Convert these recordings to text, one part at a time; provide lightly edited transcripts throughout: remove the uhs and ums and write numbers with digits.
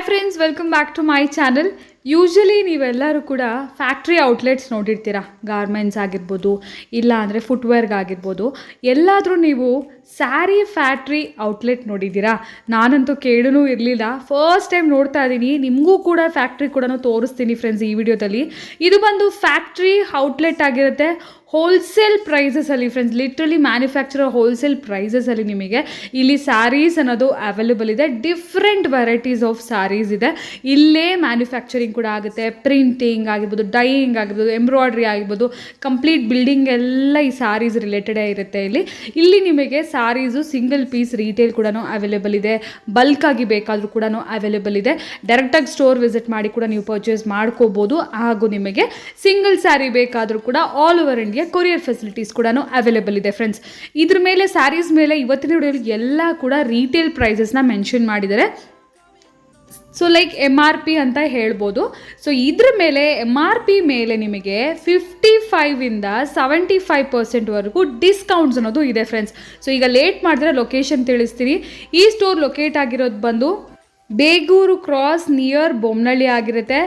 Friends, welcome back to my channel. Usually ನೀವೆಲ್ಲರೂ ಕೂಡ factory outlets ನೋಡಿರ್ತೀರ. ಗಾರ್ಮೆಂಟ್ಸ್ ಆಗಿರ್ಬೋದು, ಇಲ್ಲ ಅಂದರೆ ಫುಟ್ವೇರ್ಗಾಗಿರ್ಬೋದು. ಎಲ್ಲಾದರೂ ನೀವು ಸ್ಯಾರಿ ಫ್ಯಾಕ್ಟ್ರಿ ಔಟ್ಲೆಟ್ ನೋಡಿದ್ದೀರಾ? ನಾನಂತೂ ಕೇಳೂ ಇರಲಿಲ್ಲ, ಫಸ್ಟ್ ಟೈಮ್ ನೋಡ್ತಾ ಇದ್ದೀನಿ. ನಿಮಗೂ ಕೂಡ ಫ್ಯಾಕ್ಟ್ರಿ ಕೂಡ ತೋರಿಸ್ತೀನಿ ಫ್ರೆಂಡ್ಸ್ ಈ ವಿಡಿಯೋದಲ್ಲಿ. ಇದು ಬಂದು ಫ್ಯಾಕ್ಟ್ರಿ ಔಟ್ಲೆಟ್ ಆಗಿರುತ್ತೆ. ಹೋಲ್ಸೇಲ್ ಪ್ರೈಸಸಲ್ಲಿ ಫ್ರೆಂಡ್ಸ್, ಲಿಟ್ರಲಿ ಮ್ಯಾನುಫ್ಯಾಕ್ಚರರ್ ಹೋಲ್ಸೇಲ್ ಪ್ರೈಸಸಲ್ಲಿ ನಿಮಗೆ ಇಲ್ಲಿ ಸ್ಯಾರೀಸ್ ಅನ್ನೋದು ಅವೈಲೇಬಲ್ ಇದೆ. ಡಿಫ್ರೆಂಟ್ ವೆರೈಟೀಸ್ ಆಫ್ ಸ್ಯಾರೀಸ್ ಇದೆ. ಇಲ್ಲೇ ಮ್ಯಾನುಫ್ಯಾಕ್ಚರಿಂಗ್ ಕೂಡ ಆಗುತ್ತೆ. ಪ್ರಿಂಟಿಂಗ್ ಆಗಿರ್ಬೋದು, ಡೈಯಿಂಗ್ ಆಗಿರ್ಬೋದು, ಎಂಬ್ರಾಯ್ಡ್ರಿ ಆಗಿರ್ಬೋದು, ಕಂಪ್ಲೀಟ್ ಬಿಲ್ಡಿಂಗ್ ಎಲ್ಲ ಈ ಸ್ಯಾರೀಸ್ ರಿಲೇಟೆಡೇ ಇರುತ್ತೆ. ಇಲ್ಲಿ ನಿಮಗೆ ಸ್ಯಾರೀಸು ಸಿಂಗಲ್ ಪೀಸ್ ರೀಟೇಲ್ ಕೂಡ ಅವೈಲೇಬಲ್ ಇದೆ. ಬಲ್ಕ್ ಆಗಿ ಬೇಕಾದರೂ ಕೂಡ ಅವೈಲೇಬಲ್ ಇದೆ. ಡೈರೆಕ್ಟಾಗಿ ಸ್ಟೋರ್ ವಿಸಿಟ್ ಮಾಡಿ ಕೂಡ ನೀವು ಪರ್ಚೇಸ್ ಮಾಡ್ಕೋಬೋದು. ಹಾಗೂ ನಿಮಗೆ ಸಿಂಗಲ್ ಸ್ಯಾರಿ ಬೇಕಾದರೂ ಕೂಡ all over India courier facilities ಕೂಡ ಅವೈಲೇಬಲ್ ಇದೆ ಫ್ರೆಂಡ್ಸ್. ಇದ್ರ ಮೇಲೆ ಸ್ಯಾರೀಸ್ ಮೇಲೆ ಇವತ್ತಿನ ವಿಡಿಯೋಲಿ ಎಲ್ಲ ಕೂಡ ರೀಟೇಲ್ ಪ್ರೈಸಸ್ನ ಮೆನ್ಷನ್ ಮಾಡಿದ್ದಾರೆ. ಸೊ ಲೈಕ್ MRP ಅಂತ ಹೇಳ್ಬೋದು. ಸೊ ಇದ್ರ ಮೇಲೆ MRP ಮೇಲೆ ನಿಮಗೆ 55ಇಂದ 75% ಡಿಸ್ಕೌಂಟ್ಸ್ ಅನ್ನೋದು ಇದೆ ಫ್ರೆಂಡ್ಸ್. ಸೊ ಈಗ ಲೇಟ್ ಮಾಡಿದ್ರೆ ಲೊಕೇಶನ್ ತಿಳಿಸ್ತೀನಿ. ಈ ಸ್ಟೋರ್ ಲೊಕೇಟ್ ಆಗಿರೋದು ಬಂದು ಬೇಗೂರು ಕ್ರಾಸ್ ನಿಯರ್ ಬೊಮ್ಮನಹಳ್ಳಿ ಆಗಿರುತ್ತೆ.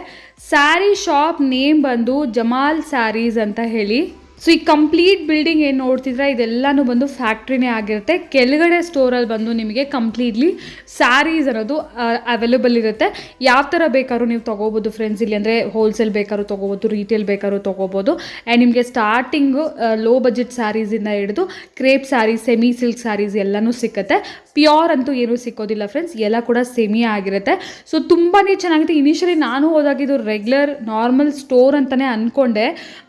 ಸ್ಯಾರಿ ಶಾಪ್ ನೇಮ್ ಬಂದು ಜಮಾಲ್ ಸ್ಯಾರೀಸ್ ಅಂತ ಹೇಳಿ. ಸೊ ಈ ಕಂಪ್ಲೀಟ್ ಬಿಲ್ಡಿಂಗ್ ಏನು ನೋಡ್ತಿದ್ರೆ ಇದೆಲ್ಲನೂ ಬಂದು ಫ್ಯಾಕ್ಟ್ರಿನೇ ಆಗಿರುತ್ತೆ. ಕೆಳಗಡೆ ಸ್ಟೋರಲ್ಲಿ ಬಂದು ನಿಮಗೆ ಕಂಪ್ಲೀಟ್ಲಿ ಸ್ಯಾರೀಸ್ ಅನ್ನೋದು ಅವೈಲೇಬಲ್ ಇರುತ್ತೆ. ಯಾವ ಥರ ಬೇಕಾದ್ರೂ ನೀವು ತೊಗೋಬೋದು ಫ್ರೆಂಡ್ಸ್. ಇಲ್ಲಿ ಅಂದರೆ ಹೋಲ್ಸೇಲ್ ಬೇಕಾದ್ರೂ ತೊಗೋಬೋದು, ರೀಟೇಲ್ ಬೇಕಾದ್ರೂ ತೊಗೋಬೋದು. ಆ್ಯಂಡ್ ನಿಮಗೆ ಸ್ಟಾರ್ಟಿಂಗು ಲೋ ಬಜೆಟ್ ಸ್ಯಾರೀಸಿಂದ ಹಿಡಿದು crepe sarees, semi silk sarees ಎಲ್ಲನೂ ಸಿಕ್ಕತ್ತೆ. ಪ್ಯೂರ್ ಅಂತೂ ಏನೂ ಸಿಕ್ಕೋದಿಲ್ಲ ಫ್ರೆಂಡ್ಸ್, ಎಲ್ಲ ಕೂಡ ಸೆಮಿ ಆಗಿರುತ್ತೆ. ಸೊ ತುಂಬಾ ಚೆನ್ನಾಗಿದೆ. ಇನಿಷಿಯಲಿ ನಾನು ಹೋದಾಗ ಇದು ರೆಗ್ಯುಲರ್ ನಾರ್ಮಲ್ ಸ್ಟೋರ್ ಅಂತಲೇ ಅಂದ್ಕೊಂಡೆ.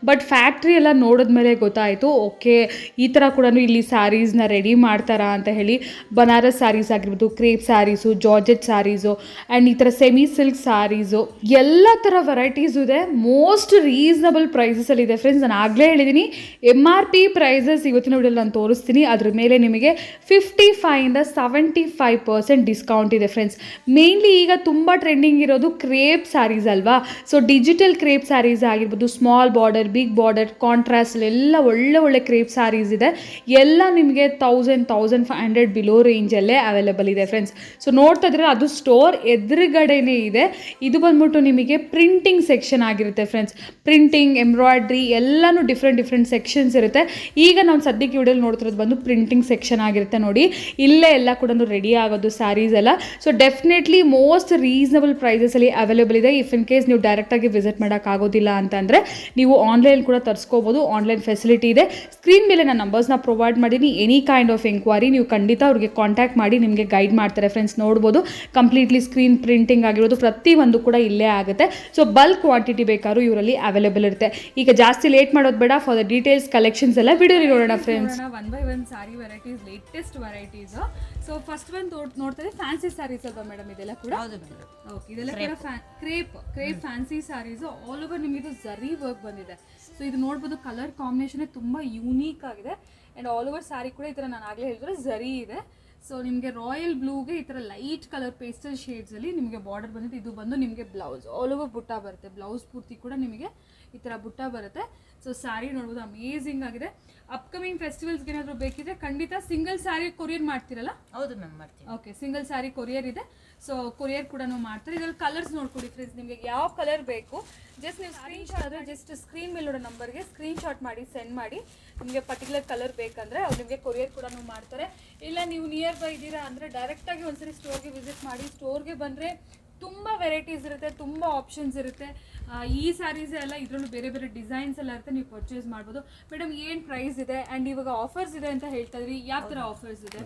ಬಟ್ ಫ್ಯಾಕ್ಟ್ರಿ ಎಲ್ಲ ನೋಡಿದ್ಮೇಲೆ ಗೊತ್ತಾಯಿತು, ಓಕೆ ಈ ಥರ ಕೂಡ ಇಲ್ಲಿ ಸ್ಯಾರೀಸ್ನ ರೆಡಿ ಮಾಡ್ತಾರಾ ಅಂತ ಹೇಳಿ. ಬನಾರಸ್ ಸ್ಯಾರೀಸ್ ಆಗಿರ್ಬೋದು, crepe sarees, georgette sarees, and ಈ ಥರ ಸೆಮಿ ಸಿಲ್ಕ್ ಸ್ಯಾರೀಸು, ಎಲ್ಲ ಥರ ವೆರೈಟೀಸು ಇದೆ. ಮೋಸ್ಟ್ ರೀಸನಬಲ್ ಪ್ರೈಸಸಲ್ಲಿ ಇದೆ ಫ್ರೆಂಡ್ಸ್. ನಾನು ಆಗಲೇ ಹೇಳಿದ್ದೀನಿ, MRP ಪ್ರೈಸಸ್ ಇವತ್ತಿನ ವಿಡಿಯೋಲಿ ನಾನು ತೋರಿಸ್ತೀನಿ. ಅದ್ರ ಮೇಲೆ ನಿಮಗೆ 55ಇಂದ 75% ಡಿಸ್ಕೌಂಟ್ ಇದೆ ಫ್ರೆಂಡ್ಸ್. ಮೇನ್ಲಿ ಈಗ ತುಂಬ ಟ್ರೆಂಡಿಂಗ್ ಇರೋದು ಕ್ರೇಪ್ ಸ್ಯಾರೀಸ್ ಅಲ್ವಾ. ಸೊ ಡಿಜಿಟಲ್ ಕ್ರೇಪ್ ಸ್ಯಾರೀಸ್ ಆಗಿರ್ಬೋದು, small border, big border, contrast ಎಲ್ಲ ಒಳ್ಳೆ ಕ್ರೇಪ್ ಸ್ಯಾರೀಸ್ ಇದೆ. ಎಲ್ಲ ನಿಮಗೆ 1000-1500 ಬಿಲೋ ರೇಂಜಲ್ಲೇ ಅವೈಲೇಬಲ್ ಇದೆ ಫ್ರೆಂಡ್ಸ್. ಸೊ ನೋಡ್ತಾ ಇದ್ರೆ ಅದು ಸ್ಟೋರ್ ಎದುರುಗಡೆನೇ ಇದೆ. ಇದು ಬಂದ್ಬಿಟ್ಟು ನಿಮಗೆ ಪ್ರಿಂಟಿಂಗ್ ಸೆಕ್ಷನ್ ಆಗಿರುತ್ತೆ ಫ್ರೆಂಡ್ಸ್. ಪ್ರಿಂಟಿಂಗ್, ಎಂಬ್ರಾಯ್ಡ್ರಿ ಎಲ್ಲನೂ ಡಿಫ್ರೆಂಟ್ ಸೆಕ್ಷನ್ಸ್ ಇರುತ್ತೆ. ಈಗ ನಾವು ಸದ್ಯಕ್ಕೆ ವಿಡಿಯೋಲಿ ನೋಡ್ತಿರೋದು ಬಂದು ಪ್ರಿಂಟಿಂಗ್ ಸೆಕ್ಷನ್ ಆಗಿರುತ್ತೆ. ನೋಡಿ ಇಲ್ಲೇ ಎಲ್ಲ ಕೂಡ ರೆಡಿ ಆಗೋದು ಸ್ಯಾರೀಸ್ ಎಲ್ಲ. ಸೊ ಡೆಫಿನೆಟ್ಲಿ ಮೋಸ್ಟ್ ರೀಸನಬಲ್ ಪ್ರೈಸಸಲ್ಲಿ ಅವೈಲೇಬಲ್ ಇದೆ. ಇಫ್ ಇನ್ ಕೇಸ್ ನೀವು ಡೈರೆಕ್ಟಾಗಿ ವಿಸಿಟ್ ಮಾಡೋಕ್ಕಾಗೋದಿಲ್ಲ ಅಂತಂದರೆ ನೀವು ಆನ್ಲೈನ್ ಕೂಡ ತರಿಸ್ಕೋಬೋದು. ಆನ್ಲೈನ್ ಫೆಸಿಲಿಟಿ ಇದೆ. ಸ್ಕ್ರೀನ್ ಮೇಲೆ ನಾನು ನಂಬರ್ಸ್ನ ಪ್ರೊವೈಡ್ ಮಾಡಿದ್ದೀನಿ. ಎನಿ ಕೈಂಡ್ ಆಫ್ ಎಂಕ್ವೈರಿ ನೀವು ಖಂಡಿತ ಅವ್ರಿಗೆ ಕಾಂಟ್ಯಾಕ್ಟ್ ಮಾಡಿ ನಿಮಗೆ ಗೈಡ್ ಮಾಡ್ತಾರೆ ಫ್ರೆಂಡ್ಸ್. ನೋಡ್ಬೋದು ಕಂಪ್ಲೀಟ್ಲಿ ಸ್ಕ್ರೀನ್ ಪ್ರಿಂಟಿಂಗ್ ಆಗಿರೋದು ಪ್ರತಿಯೊಂದು ಕೂಡ ಇಲ್ಲೇ ಆಗುತ್ತೆ. ಸೊ ಬಲ್ಕ್ ಕ್ವಾಂಟಿಟಿ ಬೇಕಾದ್ರೂ ಇವರಲ್ಲಿ ಅವೈಲೇಬಲ್ ಇರುತ್ತೆ. ಈಗ ಜಾಸ್ತಿ ಲೇಟ್ ಮಾಡೋದು ಬೇಡ. ಫಾರ್ ದ ಡೀಟೇಲ್ಸ್ ಕಲೆಕ್ಷನ್ಸ್ ಎಲ್ಲ ವಿಡಿಯೋಲಿ ನೋಡೋಣ friends. One by one sorry varieties, latest varieties. So first ಒಂದು ನೋಡ್ತಾ ಇದ್ದೀವಿ ಫ್ಯಾನ್ಸಿ ಸ್ಯಾರೀಸ್ ಅಲ್ವಾ ಮೇಡಮ್? ಇದೆಲ್ಲ ಕೂಡ ಓಕೆ, ಇದೆಲ್ಲ ಕೂಡ crepe fancy sarees. All over ನಿಮಗೆ ಇದು ಜರಿ ವರ್ಕ್ ಬಂದಿದೆ. ಸೊ ಇದು ನೋಡ್ಬೋದು, ಕಲರ್ ಕಾಂಬಿನೇಷನ್ ತುಂಬ ಯೂನೀಕ್ ಆಗಿದೆ. ಆ್ಯಂಡ್ ಆಲ್ ಓವರ್ ಸ್ಯಾರಿ ಕೂಡ ಈ ಥರ ನಾನು ಆಗಲೇ ಹೇಳಿದ್ರೆ ಜರಿ ಇದೆ. ಸೊ ನಿಮಗೆ ರಾಯಲ್ ಬ್ಲೂಗೆ ಈ ಥರ ಲೈಟ್ ಕಲರ್ ಪೇಸ್ಟಲ್ ಶೇಡ್ಸಲ್ಲಿ ನಿಮಗೆ ಬಾರ್ಡರ್ ಬಂದಿದೆ. ಇದು ಬಂದು ನಿಮಗೆ ಬ್ಲೌಸ್ ಆಲ್ ಓವರ್ ಬುಟ್ಟ ಬರುತ್ತೆ. ಬ್ಲೌಸ್ ಪೂರ್ತಿ ಕೂಡ ನಿಮಗೆ ಈ ಥರ ಬುಟ್ಟ ಬರುತ್ತೆ. ಸೊ ಸ್ಯಾರಿ ನೋಡ್ಬೋದು ಅಮೇಝಿಂಗ್ ಆಗಿದೆ. ಅಪ್ಕಮಿಂಗ್ ಫೆಸ್ಟಿವಲ್ಸ್ಗೆ ಏನಾದರೂ ಬೇಕಿದ್ರೆ ಖಂಡಿತ ಸಿಂಗಲ್ ಸ್ಯಾರಿ ಕೊರಿಯರ್ ಮಾಡ್ತೀರಲ್ಲ? ಹೌದು ಮ್ಯಾಮ್, ಮಾಡ್ತೀವಿ. ಓಕೆ, ಸಿಂಗಲ್ ಸ್ಯಾರಿ ಕೊರಿಯರ್ ಇದೆ. ಸೊ ಕೊರಿಯರ್ ಕೂಡ ಮಾಡ್ತಾರೆ. ಇದರಲ್ಲಿ ಕಲರ್ಸ್ ನೋಡ್ಕೊಡಿ ಫ್ರೆಂಡ್ಸ್. ನಿಮಗೆ ಯಾವ ಕಲರ್ ಬೇಕು ಜಸ್ಟ್ ನೀವು ಸ್ಕ್ರೀನ್ಶಾಟ್ ಆದರೆ ಜಸ್ಟ್ ಸ್ಕ್ರೀನ್ ಮೇಲೆ ನೋಡೋ ನಂಬರ್ಗೆ ಸ್ಕ್ರೀನ್ಶಾಟ್ ಮಾಡಿ ಸೆಂಡ್ ಮಾಡಿ. ನಿಮಗೆ ಪರ್ಟಿಕ್ಯುಲರ್ ಕಲರ್ ಬೇಕಂದರೆ ಅವ್ರು ನಿಮಗೆ ಕೊರಿಯರ್ ಕೂಡ ಮಾಡ್ತಾರೆ. ಇಲ್ಲ ನೀವು ನಿಯರ್ ಬೈ ಇದ್ದೀರಾ ಅಂದರೆ ಡೈರೆಕ್ಟಾಗಿ ಒಂದ್ಸರಿ ಸ್ಟೋರ್ಗೆ ವಿಸಿಟ್ ಮಾಡಿ. ಸ್ಟೋರ್ಗೆ ಬಂದರೆ ತುಂಬ ವೆರೈಟೀಸ್ ಇರುತ್ತೆ, ತುಂಬ ಆಪ್ಷನ್ಸ್ ಇರುತ್ತೆ. ಈ ಸ್ಯಾರೀಸ್ ಎಲ್ಲ ಇದರಲ್ಲೂ ಬೇರೆ ಬೇರೆ ಡಿಸೈನ್ಸ್ ಎಲ್ಲ ಇರುತ್ತೆ, ನೀವು ಪರ್ಚೇಸ್ ಮಾಡ್ಬೋದು. ಮೇಡಮ್ ಏನು ಪ್ರೈಸ್ ಇದೆ? ಆ್ಯಂಡ್ ಇವಾಗ ಆಫರ್ಸ್ ಇದೆ ಅಂತ ಹೇಳ್ತಾ ಇದ್ರಿ, ಯಾವ ಥರ ಆಫರ್ಸ್ ಇದೆ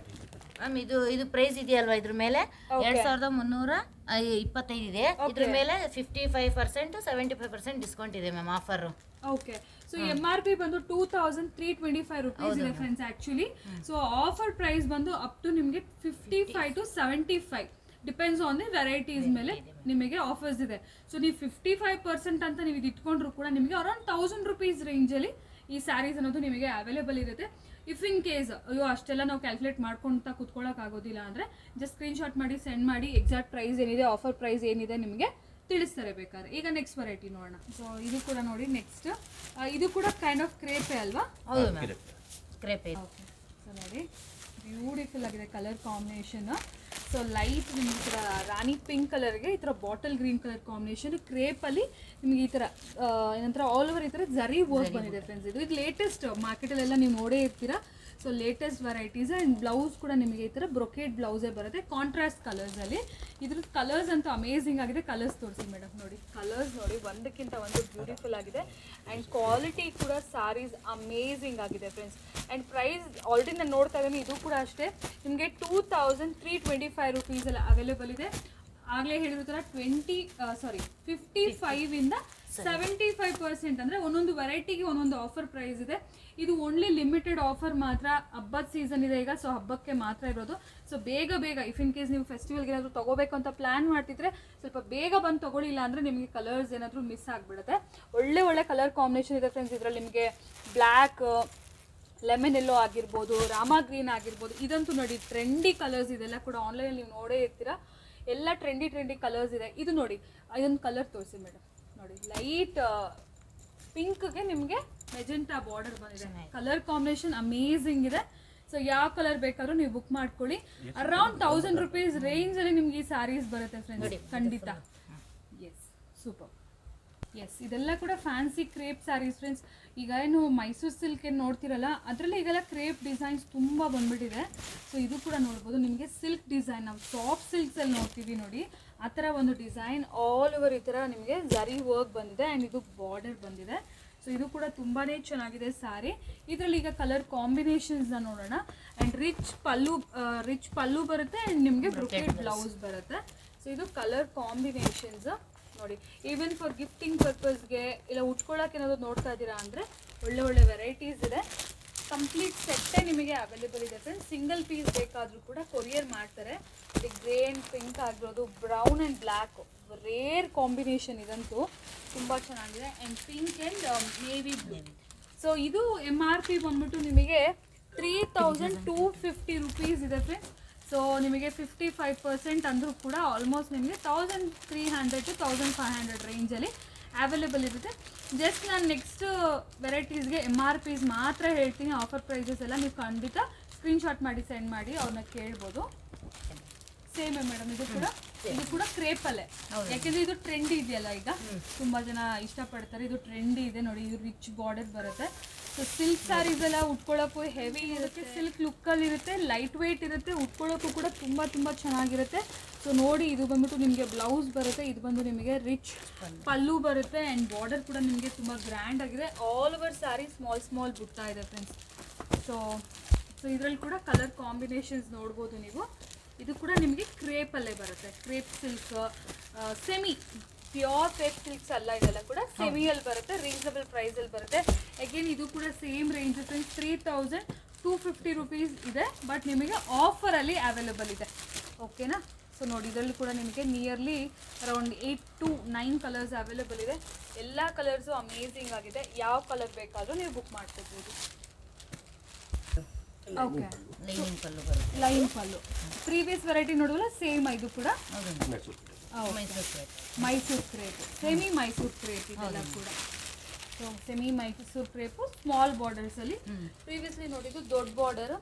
ಮ್ಯಾಮ್? ಇದು ಪ್ರೈಸ್ ಇದೆಯಲ್ವಾ, ಇದ್ರ ಮೇಲೆ 2325 ಇದೆ. ಇದ್ರ ಮೇಲೆ 55%, 75% ಡಿಸ್ಕೌಂಟ್ ಇದೆ ma'am, offer. Okay, so MRP ಬಂದು 2325 ರುಪೀಸ್ ಇದೆ friends actually. So offer price ಬಂದು ಅಪ್ ಟು ನಿಮಗೆ 55 to 75 depends on the varieties ಮೇಲೆ ನಿಮಗೆ ಆಫರ್ಸ್ ಇದೆ. ಸೊ ನೀವು 55% ಅಂತ ನೀವು ಇದು ಇಟ್ಕೊಂಡ್ರು ಕೂಡ ನಿಮಗೆ ಅರೌಂಡ್ 1000 ರುಪೀಸ್ ರೇಂಜಲ್ಲಿ ಈ ಸ್ಯಾರೀಸ್ ಅನ್ನೋದು ನಿಮಗೆ ಅವೈಲೇಬಲ್ ಇರುತ್ತೆ. ಇಫ್ ಇನ್ ಕೇಸ್ ಅಯ್ಯೋ ಅಷ್ಟೆಲ್ಲ ನಾವು ಕ್ಯಾಲ್ಕುಲೇಟ್ ಮಾಡ್ಕೊಳ್ತಾ ಕೂತ್ಕೊಳ್ಳೋಕ್ಕಾಗೋದಿಲ್ಲ ಅಂದರೆ ಜಸ್ಟ್ ಸ್ಕ್ರೀನ್ಶಾಟ್ ಮಾಡಿ ಸೆಂಡ್ ಮಾಡಿ. ಎಕ್ಸಾಕ್ಟ್ ಪ್ರೈಸ್ ಏನಿದೆ, ಆಫರ್ ಪ್ರೈಸ್ ಏನಿದೆ ನಿಮಗೆ ತಿಳಿಸ್ತಾರೆ ಬೇಕಾದ್ರೆ. ಈಗ ನೆಕ್ಸ್ಟ್ ವೆರೈಟಿ ನೋಡೋಣ. ಸೊ ಇದು ಕೂಡ ನೋಡಿ ನೆಕ್ಸ್ಟ್. ಇದು ಕೂಡ ಕೈಂಡ್ ಆಫ್ ಕ್ರೇಪೇ ಅಲ್ವಾ? ಹೌದು ಮ್ಯಾಮ್, ಕ್ರೇಪೇ. ಓಕೆ, ಸೊ ನೋಡಿ ಬ್ಯೂಟಿಫುಲ್ ಆಗಿದೆ ಕಲರ್ ಕಾಂಬಿನೇಷನ್. ಸೊ ಲೈಟ್ ನಿಮ್ಗೆ ಈ ಥರ ರಾಣಿ ಪಿಂಕ್ ಕಲರ್ಗೆ ಈ ಥರ ಬಾಟಲ್ ಗ್ರೀನ್ ಕಲರ್ ಕಾಂಬಿನೇಷನ್ ಕ್ರೇಪಲ್ಲಿ ನಿಮಗೆ ಈ ಥರ ಏನಂತಾರೆ ಆಲ್ ಓವರ್ ಈ ಥರ ಜರಿ ವರ್ಕ್ ಬಂದಿದೆ ಫ್ರೆಂಡ್ಸ್. ಇದು ಲೇಟೆಸ್ಟ್ ಮಾರ್ಕೆಟಲ್ಲೆಲ್ಲ ನೀವು ನೋಡೇ ಇರ್ತೀರಾ. So latest varieties and blouse ಕೂಡ ನಿಮಗೆ ಈ ಥರ ಬ್ರೊಕೇಡ್ ಬ್ಲೌಸೇ ಬರುತ್ತೆ ಕಾಂಟ್ರಾಸ್ಟ್ ಕಲರ್ಸಲ್ಲಿ. ಇದ್ರದ್ದು ಕಲರ್ಸ್ ಅಂತೂ ಅಮೇಝಿಂಗ್ ಆಗಿದೆ. ಕಲರ್ಸ್ ತೋರಿಸಿ ಮೇಡಮ್. ನೋಡಿ ಕಲರ್ಸ್ ನೋಡಿ, ಒಂದಕ್ಕಿಂತ ಒಂದು ಬ್ಯೂಟಿಫುಲ್ ಆಗಿದೆ ಆ್ಯಂಡ್ ಕ್ವಾಲಿಟಿ ಕೂಡ ಸಾರೀಸ್ ಅಮೇಝಿಂಗ್ ಆಗಿದೆ ಫ್ರೆಂಡ್ಸ್. ಆ್ಯಂಡ್ ಪ್ರೈಸ್ ಆಲ್ರೆಡಿ ನಾನು ನೋಡ್ತಾ ಇದ್ದೀನಿ, ಇದು ಕೂಡ ಅಷ್ಟೇ ನಿಮಗೆ 2325 ರುಪೀಸಲ್ಲಿ ಅವೈಲೇಬಲ್ ಇದೆ. ಆಗಲೇ ಹೇಳಿರೋ ಥರ 55ಇಂದ 75% ಅಂದರೆ ಒಂದೊಂದು ವೆರೈಟಿಗೆ ಒಂದೊಂದು ಆಫರ್ ಪ್ರೈಸ್ ಇದೆ. ಇದು ಓನ್ಲಿ ಲಿಮಿಟೆಡ್ ಆಫರ್ ಮಾತ್ರ. ಹಬ್ಬದ ಸೀಸನ್ ಇದೆ ಈಗ, ಸೊ ಹಬ್ಬಕ್ಕೆ ಮಾತ್ರ ಇರೋದು. ಸೊ ಬೇಗ ಇಫ್ ಇನ್ ಕೇಸ್ ನೀವು ಫೆಸ್ಟಿವಲ್ಗೆ ಏನಾದರೂ ತೊಗೋಬೇಕು ಅಂತ ಪ್ಲ್ಯಾನ್ ಮಾಡ್ತಿದ್ರೆ ಸ್ವಲ್ಪ ಬೇಗ ಬಂದು ತೊಗೊಳ್ಳಿಲ್ಲ ಅಂದರೆ ನಿಮಗೆ ಕಲರ್ಸ್ ಏನಾದರೂ ಮಿಸ್ ಆಗಿಬಿಡುತ್ತೆ. ಒಳ್ಳೆ ಕಲರ್ ಕಾಂಬಿನೇಷನ್ ಇದೆ ಫ್ರೆಂಡ್ಸ್. ಇದರಲ್ಲಿ ನಿಮಗೆ ಬ್ಲ್ಯಾಕ್, ಲೆಮನ್ ಎಲ್ಲೋ ಆಗಿರ್ಬೋದು, ರಾಮ ಗ್ರೀನ್ ಆಗಿರ್ಬೋದು. ಇದಂತೂ ನೋಡಿ ಟ್ರೆಂಡಿ ಕಲರ್ಸ್. ಇದೆಲ್ಲ ಕೂಡ ಆನ್ಲೈನಲ್ಲಿ ನೀವು ನೋಡೇ ಇರ್ತೀರಾ. ಎಲ್ಲ ಟ್ರೆಂಡಿ ಕಲರ್ಸ್ ಇದೆ. ಇದು ನೋಡಿ, ಇದೊಂದು ಕಲರ್ ತೋರಿಸಿ ಮೇಡಮ್. ನೋಡಿ ಲೈಟ್ ಪಿಂಕ್ಗೆ ನಿಮಗೆ ಮೆಜೆಂಟಾ ಬಾರ್ಡರ್ ಬಂದಿದೆ. ಕಲರ್ ಕಾಂಬಿನೇಷನ್ ಅಮೇಝಿಂಗ್ ಇದೆ. ಸೊ ಯಾವ ಕಲರ್ ಬೇಕಾದ್ರೂ ನೀವು ಬುಕ್ ಮಾಡ್ಕೊಳ್ಳಿ. ಅರೌಂಡ್ 1000 ರುಪೀಸ್ ರೇಂಜಲ್ಲಿ ನಿಮ್ಗೆ ಈ ಸ್ಯಾರೀಸ್ ಬರುತ್ತೆ ಫ್ರೆಂಡ್ಸ್. ಖಂಡಿತ. S, super. ಎಸ್, ಇದೆಲ್ಲ ಕೂಡ ಫ್ಯಾನ್ಸಿ ಕ್ರೇಪ್ ಸ್ಯಾರೀಸ್ ಫ್ರೆಂಡ್ಸ್. ಈಗ ಏನು ಮೈಸೂರು ಸಿಲ್ಕ್ ಏನು ನೋಡ್ತಿರಲ್ಲ, ಅದರಲ್ಲಿ ಈಗೆಲ್ಲ ಕ್ರೇಪ್ ಡಿಸೈನ್ಸ್ ತುಂಬ ಬಂದ್ಬಿಟ್ಟಿದೆ. ಸೊ ಇದು ಕೂಡ ನೋಡ್ಬೋದು ನಿಮಗೆ ಸಿಲ್ಕ್ ಡಿಸೈನ್. ನಾವು ಸಾಫ್ಟ್ ಸಿಲ್ಕ್ಸಲ್ಲಿ ನೋಡ್ತೀವಿ ನೋಡಿ, ಆ ಥರ ಒಂದು ಡಿಸೈನ್ ಆಲ್ ಓವರ್ ಈ ಥರ ನಿಮಗೆ ಜರಿ ವರ್ಕ್ ಬಂದಿದೆ ಆ್ಯಂಡ್ ಇದು ಬಾರ್ಡರ್ ಬಂದಿದೆ. ಸೊ ಇದು ಕೂಡ ತುಂಬಾ ಚೆನ್ನಾಗಿದೆ ಸ್ಯಾರಿ. ಇದರಲ್ಲಿ ಈಗ ಕಲರ್ ಕಾಂಬಿನೇಷನ್ಸ್ನ ನೋಡೋಣ. ಆ್ಯಂಡ್ ರಿಚ್ ಪಲ್ಲು ಬರುತ್ತೆ ಆ್ಯಂಡ್ ನಿಮಗೆ ಬ್ರೊಕೇಡ್ ಬ್ಲೌಸ್ ಬರುತ್ತೆ. ಸೊ ಇದು ಕಲರ್ ಕಾಂಬಿನೇಷನ್ಸ್ ನೋಡಿ. ಈವನ್ ಫಾರ್ ಗಿಫ್ಟಿಂಗ್ ಪರ್ಪಸ್ಗೆ ಇಲ್ಲ ಉಟ್ಕೊಳ್ಳೋಕೆ ಏನಾದರೂ ನೋಡ್ತಾ ಇದ್ದೀರಾ ಅಂದರೆ ಒಳ್ಳೆ ವೆರೈಟೀಸ್ ಇದೆ. ಕಂಪ್ಲೀಟ್ ಸೆಟ್ಟೇ ನಿಮಗೆ ಅವೈಲೇಬಲ್ ಇದೆ ಫ್ರೆಂಡ್ಸ್. ಸಿಂಗಲ್ ಪೀಸ್ ಬೇಕಾದರೂ ಕೂಡ ಕೊರಿಯರ್ ಮಾಡ್ತಾರೆ. ಇದು ಗ್ರೇ ಆ್ಯಂಡ್ ಪಿಂಕ್ ಆಗಿರೋದು, brown and black rare combination. ಇದಂತೂ ತುಂಬ ಚೆನ್ನಾಗಿದೆ. And pink and navy blue. So ಇದು MRP ಬಂದ್ಬಿಟ್ಟು ನಿಮಗೆ 3250 ರುಪೀಸ್ ಇದೆ ಫ್ರೆಂಡ್ಸ್. ಸೊ ನಿಮಗೆ 55% ಅಂದರೂ ಕೂಡ ಆಲ್ಮೋಸ್ಟ್ ನಿಮಗೆ 1300 to 1500 ರೇಂಜಲ್ಲಿ ಅವೈಲೇಬಲ್ ಇರುತ್ತೆ. ಜಸ್ಟ್ ನಾನು ನೆಕ್ಸ್ಟ್ ವೆರೈಟೀಸ್ಗೆ MRPs ಮಾತ್ರ ಹೇಳ್ತೀನಿ. ಆಫರ್ ಪ್ರೈಸಸ್ ಎಲ್ಲ ನೀವು ಖಂಡಿತ ಸ್ಕ್ರೀನ್ಶಾಟ್ ಮಾಡಿ ಸೆಂಡ್ ಮಾಡಿ ಅವ್ರನ್ನ ಕೇಳ್ಬೋದು. ಸೇಮೇ ಮೇಡಮ್, ಇದು ಕೂಡ ಕ್ರೇಪಲ್ಲೇ. ಯಾಕೆಂದರೆ ಇದು ಟ್ರೆಂಡಿ ಇದೆಯಲ್ಲ, ಈಗ ತುಂಬ ಜನ ಇಷ್ಟಪಡ್ತಾರೆ. ಇದು ಟ್ರೆಂಡಿ ಇದೆ ನೋಡಿ. ಇದು ರಿಚ್ ಬಾರ್ಡರ್ ಬರುತ್ತೆ. ಸೊ ಸಿಲ್ಕ್ ಸ್ಯಾರೀಸ್ ಎಲ್ಲ ಉಟ್ಕೊಳ್ಳೋಕ್ಕೂ ಹೆವಿ ಇರುತ್ತೆ, ಸಿಲ್ಕ್ ಲುಕ್ಕಲ್ಲಿ ಇರುತ್ತೆ, ಲೈಟ್ ವೆಯ್ಟ್ ಇರುತ್ತೆ, ಉಟ್ಕೊಳ್ಳೋಕ್ಕೂ ಕೂಡ ತುಂಬ ಚೆನ್ನಾಗಿರುತ್ತೆ. ಸೊ ನೋಡಿ, ಇದು ಬಂದ್ಬಿಟ್ಟು ನಿಮಗೆ ಬ್ಲೌಸ್ ಬರುತ್ತೆ. ಇದು ಬಂದು ನಿಮಗೆ ರಿಚ್ ಪಲ್ಲು ಬರುತ್ತೆ ಆ್ಯಂಡ್ ಬಾರ್ಡರ್ ಕೂಡ ನಿಮಗೆ ತುಂಬ ಗ್ರ್ಯಾಂಡ್ ಆಗಿದೆ. ಆಲ್ ಓವರ್ ಸ್ಯಾರಿ ಸ್ಮಾಲ್ ಬುಟ್ಟ ಇದೆ ಫ್ರೆಂಡ್ಸ್. ಸೊ ಇದರಲ್ಲಿ ಕೂಡ ಕಲರ್ ಕಾಂಬಿನೇಷನ್ಸ್ ನೋಡ್ಬೋದು ನೀವು. ಇದು ಕೂಡ ನಿಮಗೆ ಕ್ರೇಪಲ್ಲೇ ಬರುತ್ತೆ. Crepe silk, semi pure crepe silks ಅಲ್ಲ, ಇದೆಲ್ಲ ಕೂಡ ಸೆಮಿಯಲ್ಲಿ ಬರುತ್ತೆ. ರೀಸನಬಲ್ ಪ್ರೈಸಲ್ಲಿ ಬರುತ್ತೆ. ಅಗೇನ್ ಇದು ಕೂಡ ಸೇಮ್ ರೇಂಜ್ ಫ್ರೆಂಡ್ಸ್. 3250 ರುಪೀಸ್ ಇದೆ, ಬಟ್ ನಿಮಗೆ ಆಫರಲ್ಲಿ ಅವೈಲೇಬಲ್ ಇದೆ. ಓಕೆನಾ? ಸೊ ನೋಡಿ, ಇದರಲ್ಲಿ ಕೂಡ ನಿಮಗೆ nearly around 8 to 9 colours available ಇದೆ. ಎಲ್ಲ ಕಲರ್ಸು ಅಮೇಝಿಂಗ್ ಆಗಿದೆ. ಯಾವ ಕಲರ್ ಬೇಕಾದರೂ ನೀವು ಬುಕ್ ಮಾಡ್ಕೋಬೋದು. Okay, line pallu previous variety ನೋಡುವಲ್ಲ, ಸೇಮ್ ಇದು ಕೂಡ Mysore crepe, semi Mysore crepe ಇದೆಲ್ಲ ಕೂಡ. So semi Mysore crepe small ಬಾರ್ಡರ್ಸಲ್ಲಿ. ಪ್ರೀವಿಯಸ್ಲಿ ನೋಡಿದ್ದು ದೊಡ್ಡ ಬಾರ್ಡರ್.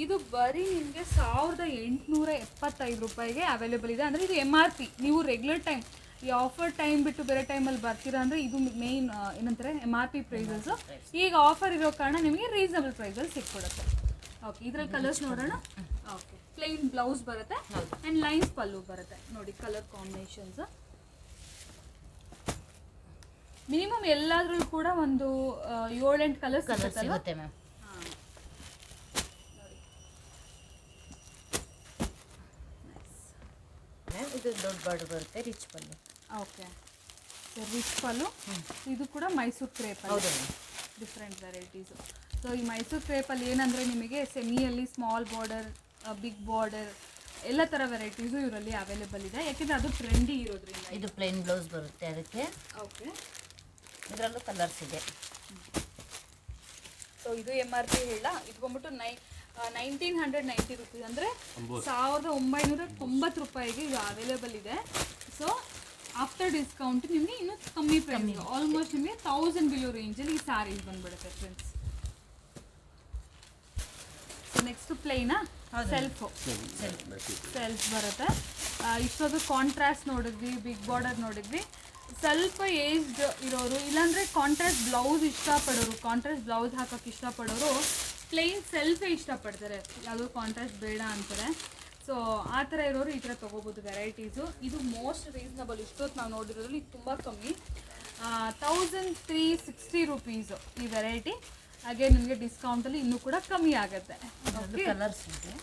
ಇದು ಬರೀ ನಿಮಗೆ 1875 ರೂಪಾಯಿಗೆ ಅವೈಲೇಬಲ್ ಇದೆ. ಅಂದರೆ ಇದು MRP. ನೀವು ರೆಗ್ಯುಲರ್ ಟೈಮ್, ಈ ಆಫರ್ ಟೈಮ್ ಬಿಟ್ಟು ಬೇರೆ ಟೈಮಲ್ಲಿ ಬರ್ತೀರಾ ಅಂದರೆ ಇದು ಮೇನ್ ಏನಂತಾರೆ MRP ಪ್ರೈಸಸ್ಸು. ಈಗ ಆಫರ್ ಇರೋ ಕಾರಣ ನಿಮಗೆ ರೀಸನಬಲ್ ಪ್ರೈಸಲ್ಲಿ ಸಿಕ್ಬಿಡುತ್ತೆ. ಓಕೆ, ಇದರಲ್ಲಿ ಕಲರ್ಸ್ ನೋಡೋಣ. ಓಕೆ, ಪ್ಲೇನ್ ಬ್ಲೌಸ್ ಬರುತ್ತೆ ಆ್ಯಂಡ್ ಲೈನ್ಸ್ ಪಲ್ಲು ಬರುತ್ತೆ. ನೋಡಿ ಕಲರ್ ಕಾಂಬಿನೇಷನ್ಸ್. ಮಿನಿಮಮ್ ಎಲ್ಲಾದ್ರಲ್ಲೂ ಕೂಡ ಒಂದು 7-8 ಕಲರ್ಸ್ ಸಿಗುತ್ತೆ ಮ್ಯಾಮ್. ಇದು ದೊಡ್ಡ ಬಾರ್ಡರ್ ಬರುತ್ತೆ, ರಿಚ್ ಪಲ್ಲು. ಓಕೆ, ಸೊ ರಿಚ್ ಪಲ್ಲು. ಇದು ಕೂಡ Mysore crepe. Different varieties. So ಈ ಮೈಸೂರು ಕ್ರೇಪಲ್ಲಿ ಏನಂದರೆ ನಿಮಗೆ ಸೆಮಿಯಲ್ಲಿ ಸ್ಮಾಲ್ ಬಾರ್ಡರ್, ಬಿಗ್ ಬಾರ್ಡರ್ ಎಲ್ಲ ಥರ ವೆರೈಟೀಸು ಇವರಲ್ಲಿ ಅವೈಲೇಬಲ್ ಇದೆ. ಯಾಕೆಂದರೆ ಅದು ಟ್ರೆಂಡಿ ಇರೋದ್ರಿಂದ. ಇದು ಪ್ಲೇನ್ ಬ್ಲೌಸ್ ಬರುತ್ತೆ ಅದಕ್ಕೆ. ಓಕೆ, ಇದರಲ್ಲೂ ಕಲರ್ಸ್ ಇದೆ. ಸೊ ಇದು MRP ಹೇಳ. ಇದು ಬಂದ್ಬಿಟ್ಟು 1990 ರುಪೀಸ್, ಅಂದರೆ 1990 ರೂಪಾಯಿಗೆ ಇದು ಅವೈಲೇಬಲ್ ಇದೆ. ಸೊ ಆಫ್ಟರ್ ಡಿಸ್ಕೌಂಟ್ ನಿಮಗೆ ಇನ್ನೂ ಕಮ್ಮಿ ಪ್ರೈಸ್, ಆಲ್ಮೋಸ್ಟ್ ನಿಮಗೆ 1000 ಬಿಲೋ ರೇಂಜಲ್ಲಿ ಈ ಸ್ಯಾರೀಸ್ ಬಂದ್ಬಿಡುತ್ತೆ ಫ್ರೆಂಡ್ಸ್. ಸೊ ನೆಕ್ಸ್ಟ್ ಪ್ಲೇನಾ? ಸೆಲ್ಫ್ ಬರುತ್ತೆ. ಇಷ್ಟೊಂದು ಕಾಂಟ್ರಾಸ್ಟ್ ನೋಡಿದ್ವಿ, ಬಿಗ್ ಬಾರ್ಡರ್ ನೋಡಿದ್ವಿ. ಸ್ವಲ್ಪ ಏಜ್ಡ್ ಇರೋರು ಇಲ್ಲಾಂದರೆ ಕಾಂಟ್ರಾಸ್ಟ್ ಬ್ಲೌಸ್ ಇಷ್ಟಪಡೋರು, ಕಾಂಟ್ರಾಸ್ಟ್ ಬ್ಲೌಸ್ ಹಾಕೋಕ್ಕೆ ಇಷ್ಟಪಡೋರು ಪ್ಲೇನ್ ಸೆಲ್ಫೇ ಇಷ್ಟಪಡ್ತಾರೆ, ಯಾವುದೋ ಕಾಂಟ್ರಾಸ್ಟ್ ಬೇಡ ಅಂತಾರೆ. ಸೊ ಆ ಥರ ಇರೋರು ಈ ಥರ ತೊಗೋಬೋದು ವೆರೈಟೀಸು. ಇದು ಮೋಸ್ಟ್ ರೀಸನಬಲ್. ಇಷ್ಟೊತ್ತು ನಾವು ನೋಡಿರೋದ್ರಲ್ಲಿ ಇದು ತುಂಬ ಕಮ್ಮಿ, 1360 ರುಪೀಸು ಈ ವೆರೈಟಿ. ಹಾಗೆ ನಿಮಗೆ ಡಿಸ್ಕೌಂಟಲ್ಲಿ ಇನ್ನೂ ಕೂಡ ಕಮ್ಮಿ ಆಗುತ್ತೆ. ಕಲರ್ಸ್ ಇದೆ.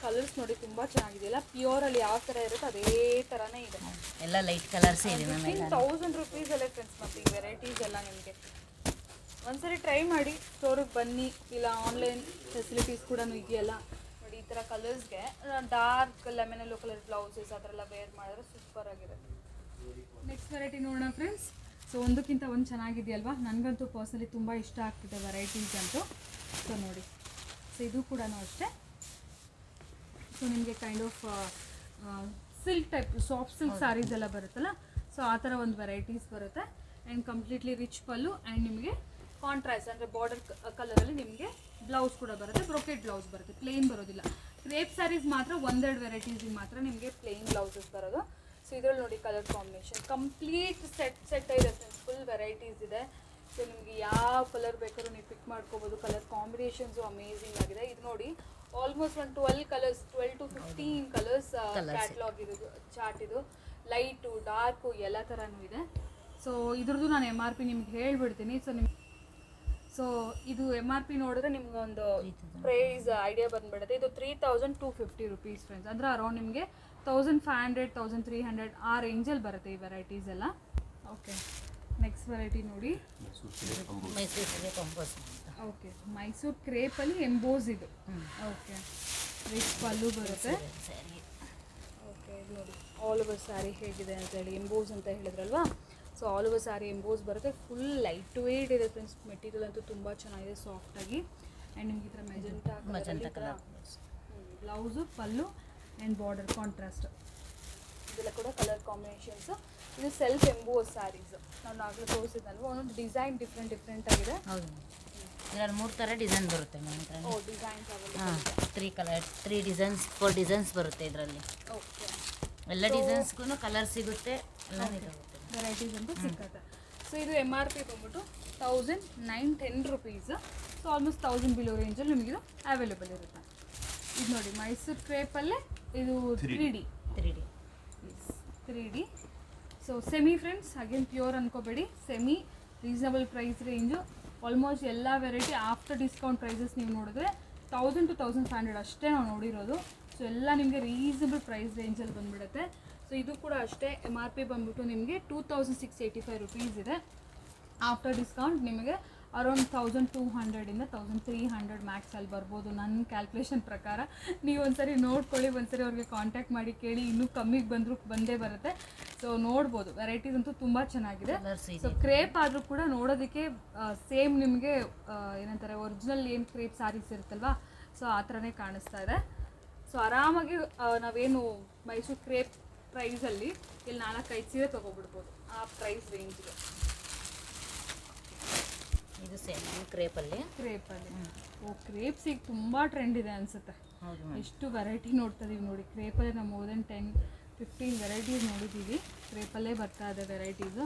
ಕಲರ್ಸ್ ನೋಡಿ ತುಂಬ ಚೆನ್ನಾಗಿದೆಯಲ್ಲ, ಪ್ಯೂರಲ್ಲಿ ಯಾವ ಥರ ಇರುತ್ತೆ ಅದೇ ಥರನೇ ಇದೆ. ಎಲ್ಲ ಲೈಟ್ ಕಲರ್ಸ್ ಇದೆ ಮ್ಯಾಮ್. 1000 ರುಪೀಸಲ್ಲೇ ಫ್ರೆಂಡ್ಸ್. ಮತ್ತು ಈ ವೆರೈಟೀಸ್ ಎಲ್ಲ ನಿಮಗೆ ಒಂದ್ಸರಿ ಟ್ರೈ ಮಾಡಿ, ಸ್ಟೋರಿಗೆ ಬನ್ನಿ, ಇಲ್ಲ ಆನ್ಲೈನ್ ಫೆಸಿಲಿಟೀಸ್ ಕೂಡ ಇದೆಯಲ್ಲ ನೋಡಿ. ಈ ಥರ ಕಲರ್ಸ್ಗೆ dark lemon yellow colour blouses ಆ ಥರ ಎಲ್ಲ ವೇರ್ ಮಾಡಿದ್ರೆ ಸೂಪರ್ ಆಗಿರುತ್ತೆ. ನೆಕ್ಸ್ಟ್ ವೆರೈಟಿ ನೋಡೋಣ ಫ್ರೆಂಡ್ಸ್. ಸೊ ಒಂದಕ್ಕಿಂತ ಒಂದು ಚೆನ್ನಾಗಿದೆಯಲ್ವಾ, ನನಗಂತೂ ಪರ್ಸನಲಿ ತುಂಬ ಇಷ್ಟ ಆಗ್ತಿದೆ ವೆರೈಟೀಸ್ ಅಂತೂ. ಸೊ ನೋಡಿ, ಸೊ ಇದು ಕೂಡ ಅಷ್ಟೇ. ಸೊ ನಿಮಗೆ kind of silk type soft silk saris ಎಲ್ಲ ಬರುತ್ತಲ್ಲ, ಸೊ ಆ ಥರ ಒಂದು ವೆರೈಟೀಸ್ ಬರುತ್ತೆ. And completely rich pallu and ನಿಮಗೆ ಕಾಂಟ್ರಾಸ್ಟ್ ಅಂದರೆ ಬಾರ್ಡರ್ ಕಲರಲ್ಲಿ ನಿಮಗೆ ಬ್ಲೌಸ್ ಕೂಡ ಬರುತ್ತೆ. ಬ್ರೊಕೆಟ್ ಬ್ಲೌಸ್ ಬರುತ್ತೆ, ಪ್ಲೇನ್ ಬರೋದಿಲ್ಲ. ಕ್ರೇಪ್ ಸ್ಯಾರೀಸ್ ಮಾತ್ರ ಒಂದೆರಡು ವೆರೈಟೀಸಿಗೆ ಮಾತ್ರ ನಿಮಗೆ ಪ್ಲೇನ್ ಬ್ಲೌಸಸ್ ಬರೋದು. ಸೊ ಇದರಲ್ಲಿ ನೋಡಿ ಕಲರ್ ಕಾಂಬಿನೇಷನ್ ಕಂಪ್ಲೀಟ್ ಸೆಟ್ ಇದೆ ಫ್ರೆಂಡ್ಸ್. ಫುಲ್ ವೆರೈಟೀಸ್ ಇದೆ. ಸೊ ನಿಮಗೆ ಯಾವ ಕಲರ್ ಬೇಕಾದ್ರೂ ನೀವು ಪಿಕ್ ಮಾಡ್ಕೋಬೋದು. ಕಲರ್ ಕಾಂಬಿನೇಷನ್ಸು ಅಮೇಝಿಂಗ್ ಆಗಿದೆ. ಇದು ನೋಡಿ ಆಲ್ಮೋಸ್ಟ್ ಒಂದು 12 to 15 ಕಲರ್ಸ್ ಕ್ಯಾಟ್ಲಾಗ್ ಇದು ಚಾರ್ಟ್. ಇದು ಲೈಟು ಡಾರ್ಕು ಎಲ್ಲ ಥರನೂ ಇದೆ. ಸೊ ಇದ್ರದ್ದು ನಾನು MRP ನಿಮ್ಗೆ ಹೇಳ್ಬಿಡ್ತೀನಿ. ಸೊ ಇದು MRP ನೋಡಿದ್ರೆ ನಿಮ್ಗೆ ಒಂದು ಪ್ರೈಸ್ ಐಡಿಯಾ ಬಂದುಬಿಡುತ್ತೆ. ಇದು 3250 ರುಪೀಸ್ ಫ್ರೆಂಡ್ಸ್. ಅಂದರೆ ಅರೌಂಡ್ ನಿಮಗೆ 1500 1300 ಆ ರೇಂಜಲ್ಲಿ ಬರುತ್ತೆ ಈ ವೆರೈಟೀಸ್ ಎಲ್ಲ. ಓಕೆ, ನೆಕ್ಸ್ಟ್ ವೆರೈಟಿ ನೋಡಿ. ಓಕೆ, ಮೈಸೂರು ಕ್ರೇಪಲ್ಲಿ ಎಂಬೋಸ್ ಇದು. ಓಕೆ, ರಿಚ್ ಪಲ್ಲು ಬರುತ್ತೆ. ಓಕೆ, ಇದು ನೋಡಿ ಆಲ್ ಓವರ್ ಸ್ಯಾರಿ ಹೇಗಿದೆ ಅಂತೇಳಿ. ಎಂಬೋಸ್ ಅಂತ ಹೇಳಿದ್ರಲ್ವಾ, so all over sari emboss ಬರುತ್ತೆ. ಫುಲ್ ಲೈಟ್ ವೇಟ್ ಇದೆ ಫ್ರೆಂಡ್ಸ್. ಮೆಟೀರಿಯಲ್ ಅಂತೂ ತುಂಬ ಚೆನ್ನಾಗಿದೆ, ಸಾಫ್ಟಾಗಿ. ಆ್ಯಂಡ್ ನಿಮ್ಗೆ ಈ ಥರ magenta colour blouse, pallu and border contrast ಇದೆಲ್ಲ ಕೂಡ ಕಲರ್ ಕಾಂಬಿನೇಷನ್ಸು. ಇದು ಸೆಲ್ಫ್ ಎಂಬೋಸ್ ಸ್ಯಾರೀಸ್. ನಾನು ಆಗಲೇ ತೋರಿಸಿದ್ನಲ್ವ, ಒಂದೊಂದು ಡಿಸೈನ್ ಡಿಫ್ರೆಂಟ್ ಆಗಿದೆ. ಹೌದು, ಇದರಲ್ಲಿ 3 ಥರ ಡಿಸೈನ್ ಬರುತ್ತೆ ಮ್ಯಾಮ್. ಓ, ಡಿಸೈನ್ಸ್ ಹಾಂ, 3 ಡಿಸೈನ್ಸ್ 4 ಡಿಸೈನ್ಸ್ ಬರುತ್ತೆ ಇದರಲ್ಲಿ. ಓಕೆ, ಎಲ್ಲ ಡಿಸೈನ್ಸ್ಗೂ ಕಲರ್ ಸಿಗುತ್ತೆ, ಎಲ್ಲ ವೆರೈಟೀಸ್ ಅಂತೂ ಸಿಕ್ಕತ್ತೆ. ಸೊ ಇದು MRP ಬಂದ್ಬಿಟ್ಟು 1910 ರುಪೀಸ್. ಸೊ ಆಲ್ಮೋಸ್ಟ್ 1000 ಬಿಲೋ ರೇಂಜಲ್ಲಿ ನಿಮಗಿದು ಅವೈಲೇಬಲ್ ಇರುತ್ತೆ. ಇದು ನೋಡಿ ಮೈಸೂರು ಕ್ರೇಪಲ್ಲೇ ಇದು 3D. So semi friends, again pure ಅನ್ಕೋಬೇಡಿ, semi reasonable price range. Almost ಎಲ್ಲ ವೆರೈಟಿ ಆಫ್ಟರ್ ಡಿಸ್ಕೌಂಟ್ ಪ್ರೈಸಸ್ ನೀವು ನೋಡಿದ್ರೆ 1000 to 1500 ಅಷ್ಟೇ ನಾವು ನೋಡಿರೋದು. ಸೊ ಎಲ್ಲ ನಿಮಗೆ ರೀಸನಬಲ್ ಪ್ರೈಸ್ ರೇಂಜಲ್ಲಿ ಬಂದುಬಿಡುತ್ತೆ. ಸೊ ಇದು ಕೂಡ ಅಷ್ಟೇ. MRP ಬಂದ್ಬಿಟ್ಟು ನಿಮಗೆ 2685 ರುಪೀಸ್ ಇದೆ. ಆಫ್ಟರ್ ಡಿಸ್ಕೌಂಟ್ ನಿಮಗೆ ಅರೌಂಡ್ 1200ಇಂದ 1300 ಮ್ಯಾಕ್ಸಲ್ಲಿ ಬರ್ಬೋದು ನನ್ನ ಕ್ಯಾಲ್ಕುಲೇಷನ್ ಪ್ರಕಾರ. ನೀವು ಒಂದ್ಸರಿ ನೋಡ್ಕೊಳ್ಳಿ, ಒಂದ್ಸರಿ ಅವ್ರಿಗೆ ಕಾಂಟ್ಯಾಕ್ಟ್ ಮಾಡಿ ಕೇಳಿ, ಇನ್ನೂ ಕಮ್ಮಿಗೆ ಬಂದೇ ಬರುತ್ತೆ. ಸೊ ನೋಡ್ಬೋದು, ವೆರೈಟೀಸ್ ಅಂತೂ ತುಂಬ ಚೆನ್ನಾಗಿದೆ. ಸೊ ಕ್ರೇಪ್ ಆದರೂ ಕೂಡ ನೋಡೋದಕ್ಕೆ ಸೇಮ್ ನಿಮಗೆ ಏನಂತಾರೆ ಒರಿಜಿನಲ್ ಏನು ಕ್ರೇಪ್ ಸ್ಯಾರೀಸ್ ಇರುತ್ತಲ್ವಾ, ಸೊ ಆ ಥರನೇ ಕಾಣಿಸ್ತಾ ಇದೆ. ಸೊ ಆರಾಮಾಗಿ ನಾವೇನು ಮೈಸೂರು ಕ್ರೇಪ್ ಪ್ರೈಸಲ್ಲಿ ಇಲ್ಲಿ 4-5 ಸೀರೆ ತೊಗೊಬಿಡ್ಬೋದು ಆ ಪ್ರೈಸ್ ರೇಂಜ್ಗೆ. ಇದು ಸೇಮ್ ಕ್ರೇಪಲ್ಲಿ. ಓ, ಕ್ರೇಪ್ಸ್ ಈಗ ತುಂಬ ಟ್ರೆಂಡ್ ಇದೆ ಅನಿಸುತ್ತೆ. ಎಷ್ಟು ವೆರೈಟಿ ನೋಡ್ತಾ ಇದೀವಿ ನೋಡಿ. ಕ್ರೇಪಲ್ಲೇ ನಾವು ಮೋರ್ ದೆನ್ 10-15 ವೆರೈಟೀಸ್ ನೋಡಿದ್ದೀವಿ. ಕ್ರೇಪಲ್ಲೇ ಬರ್ತಾ ಇದೆ ವೆರೈಟೀಸು.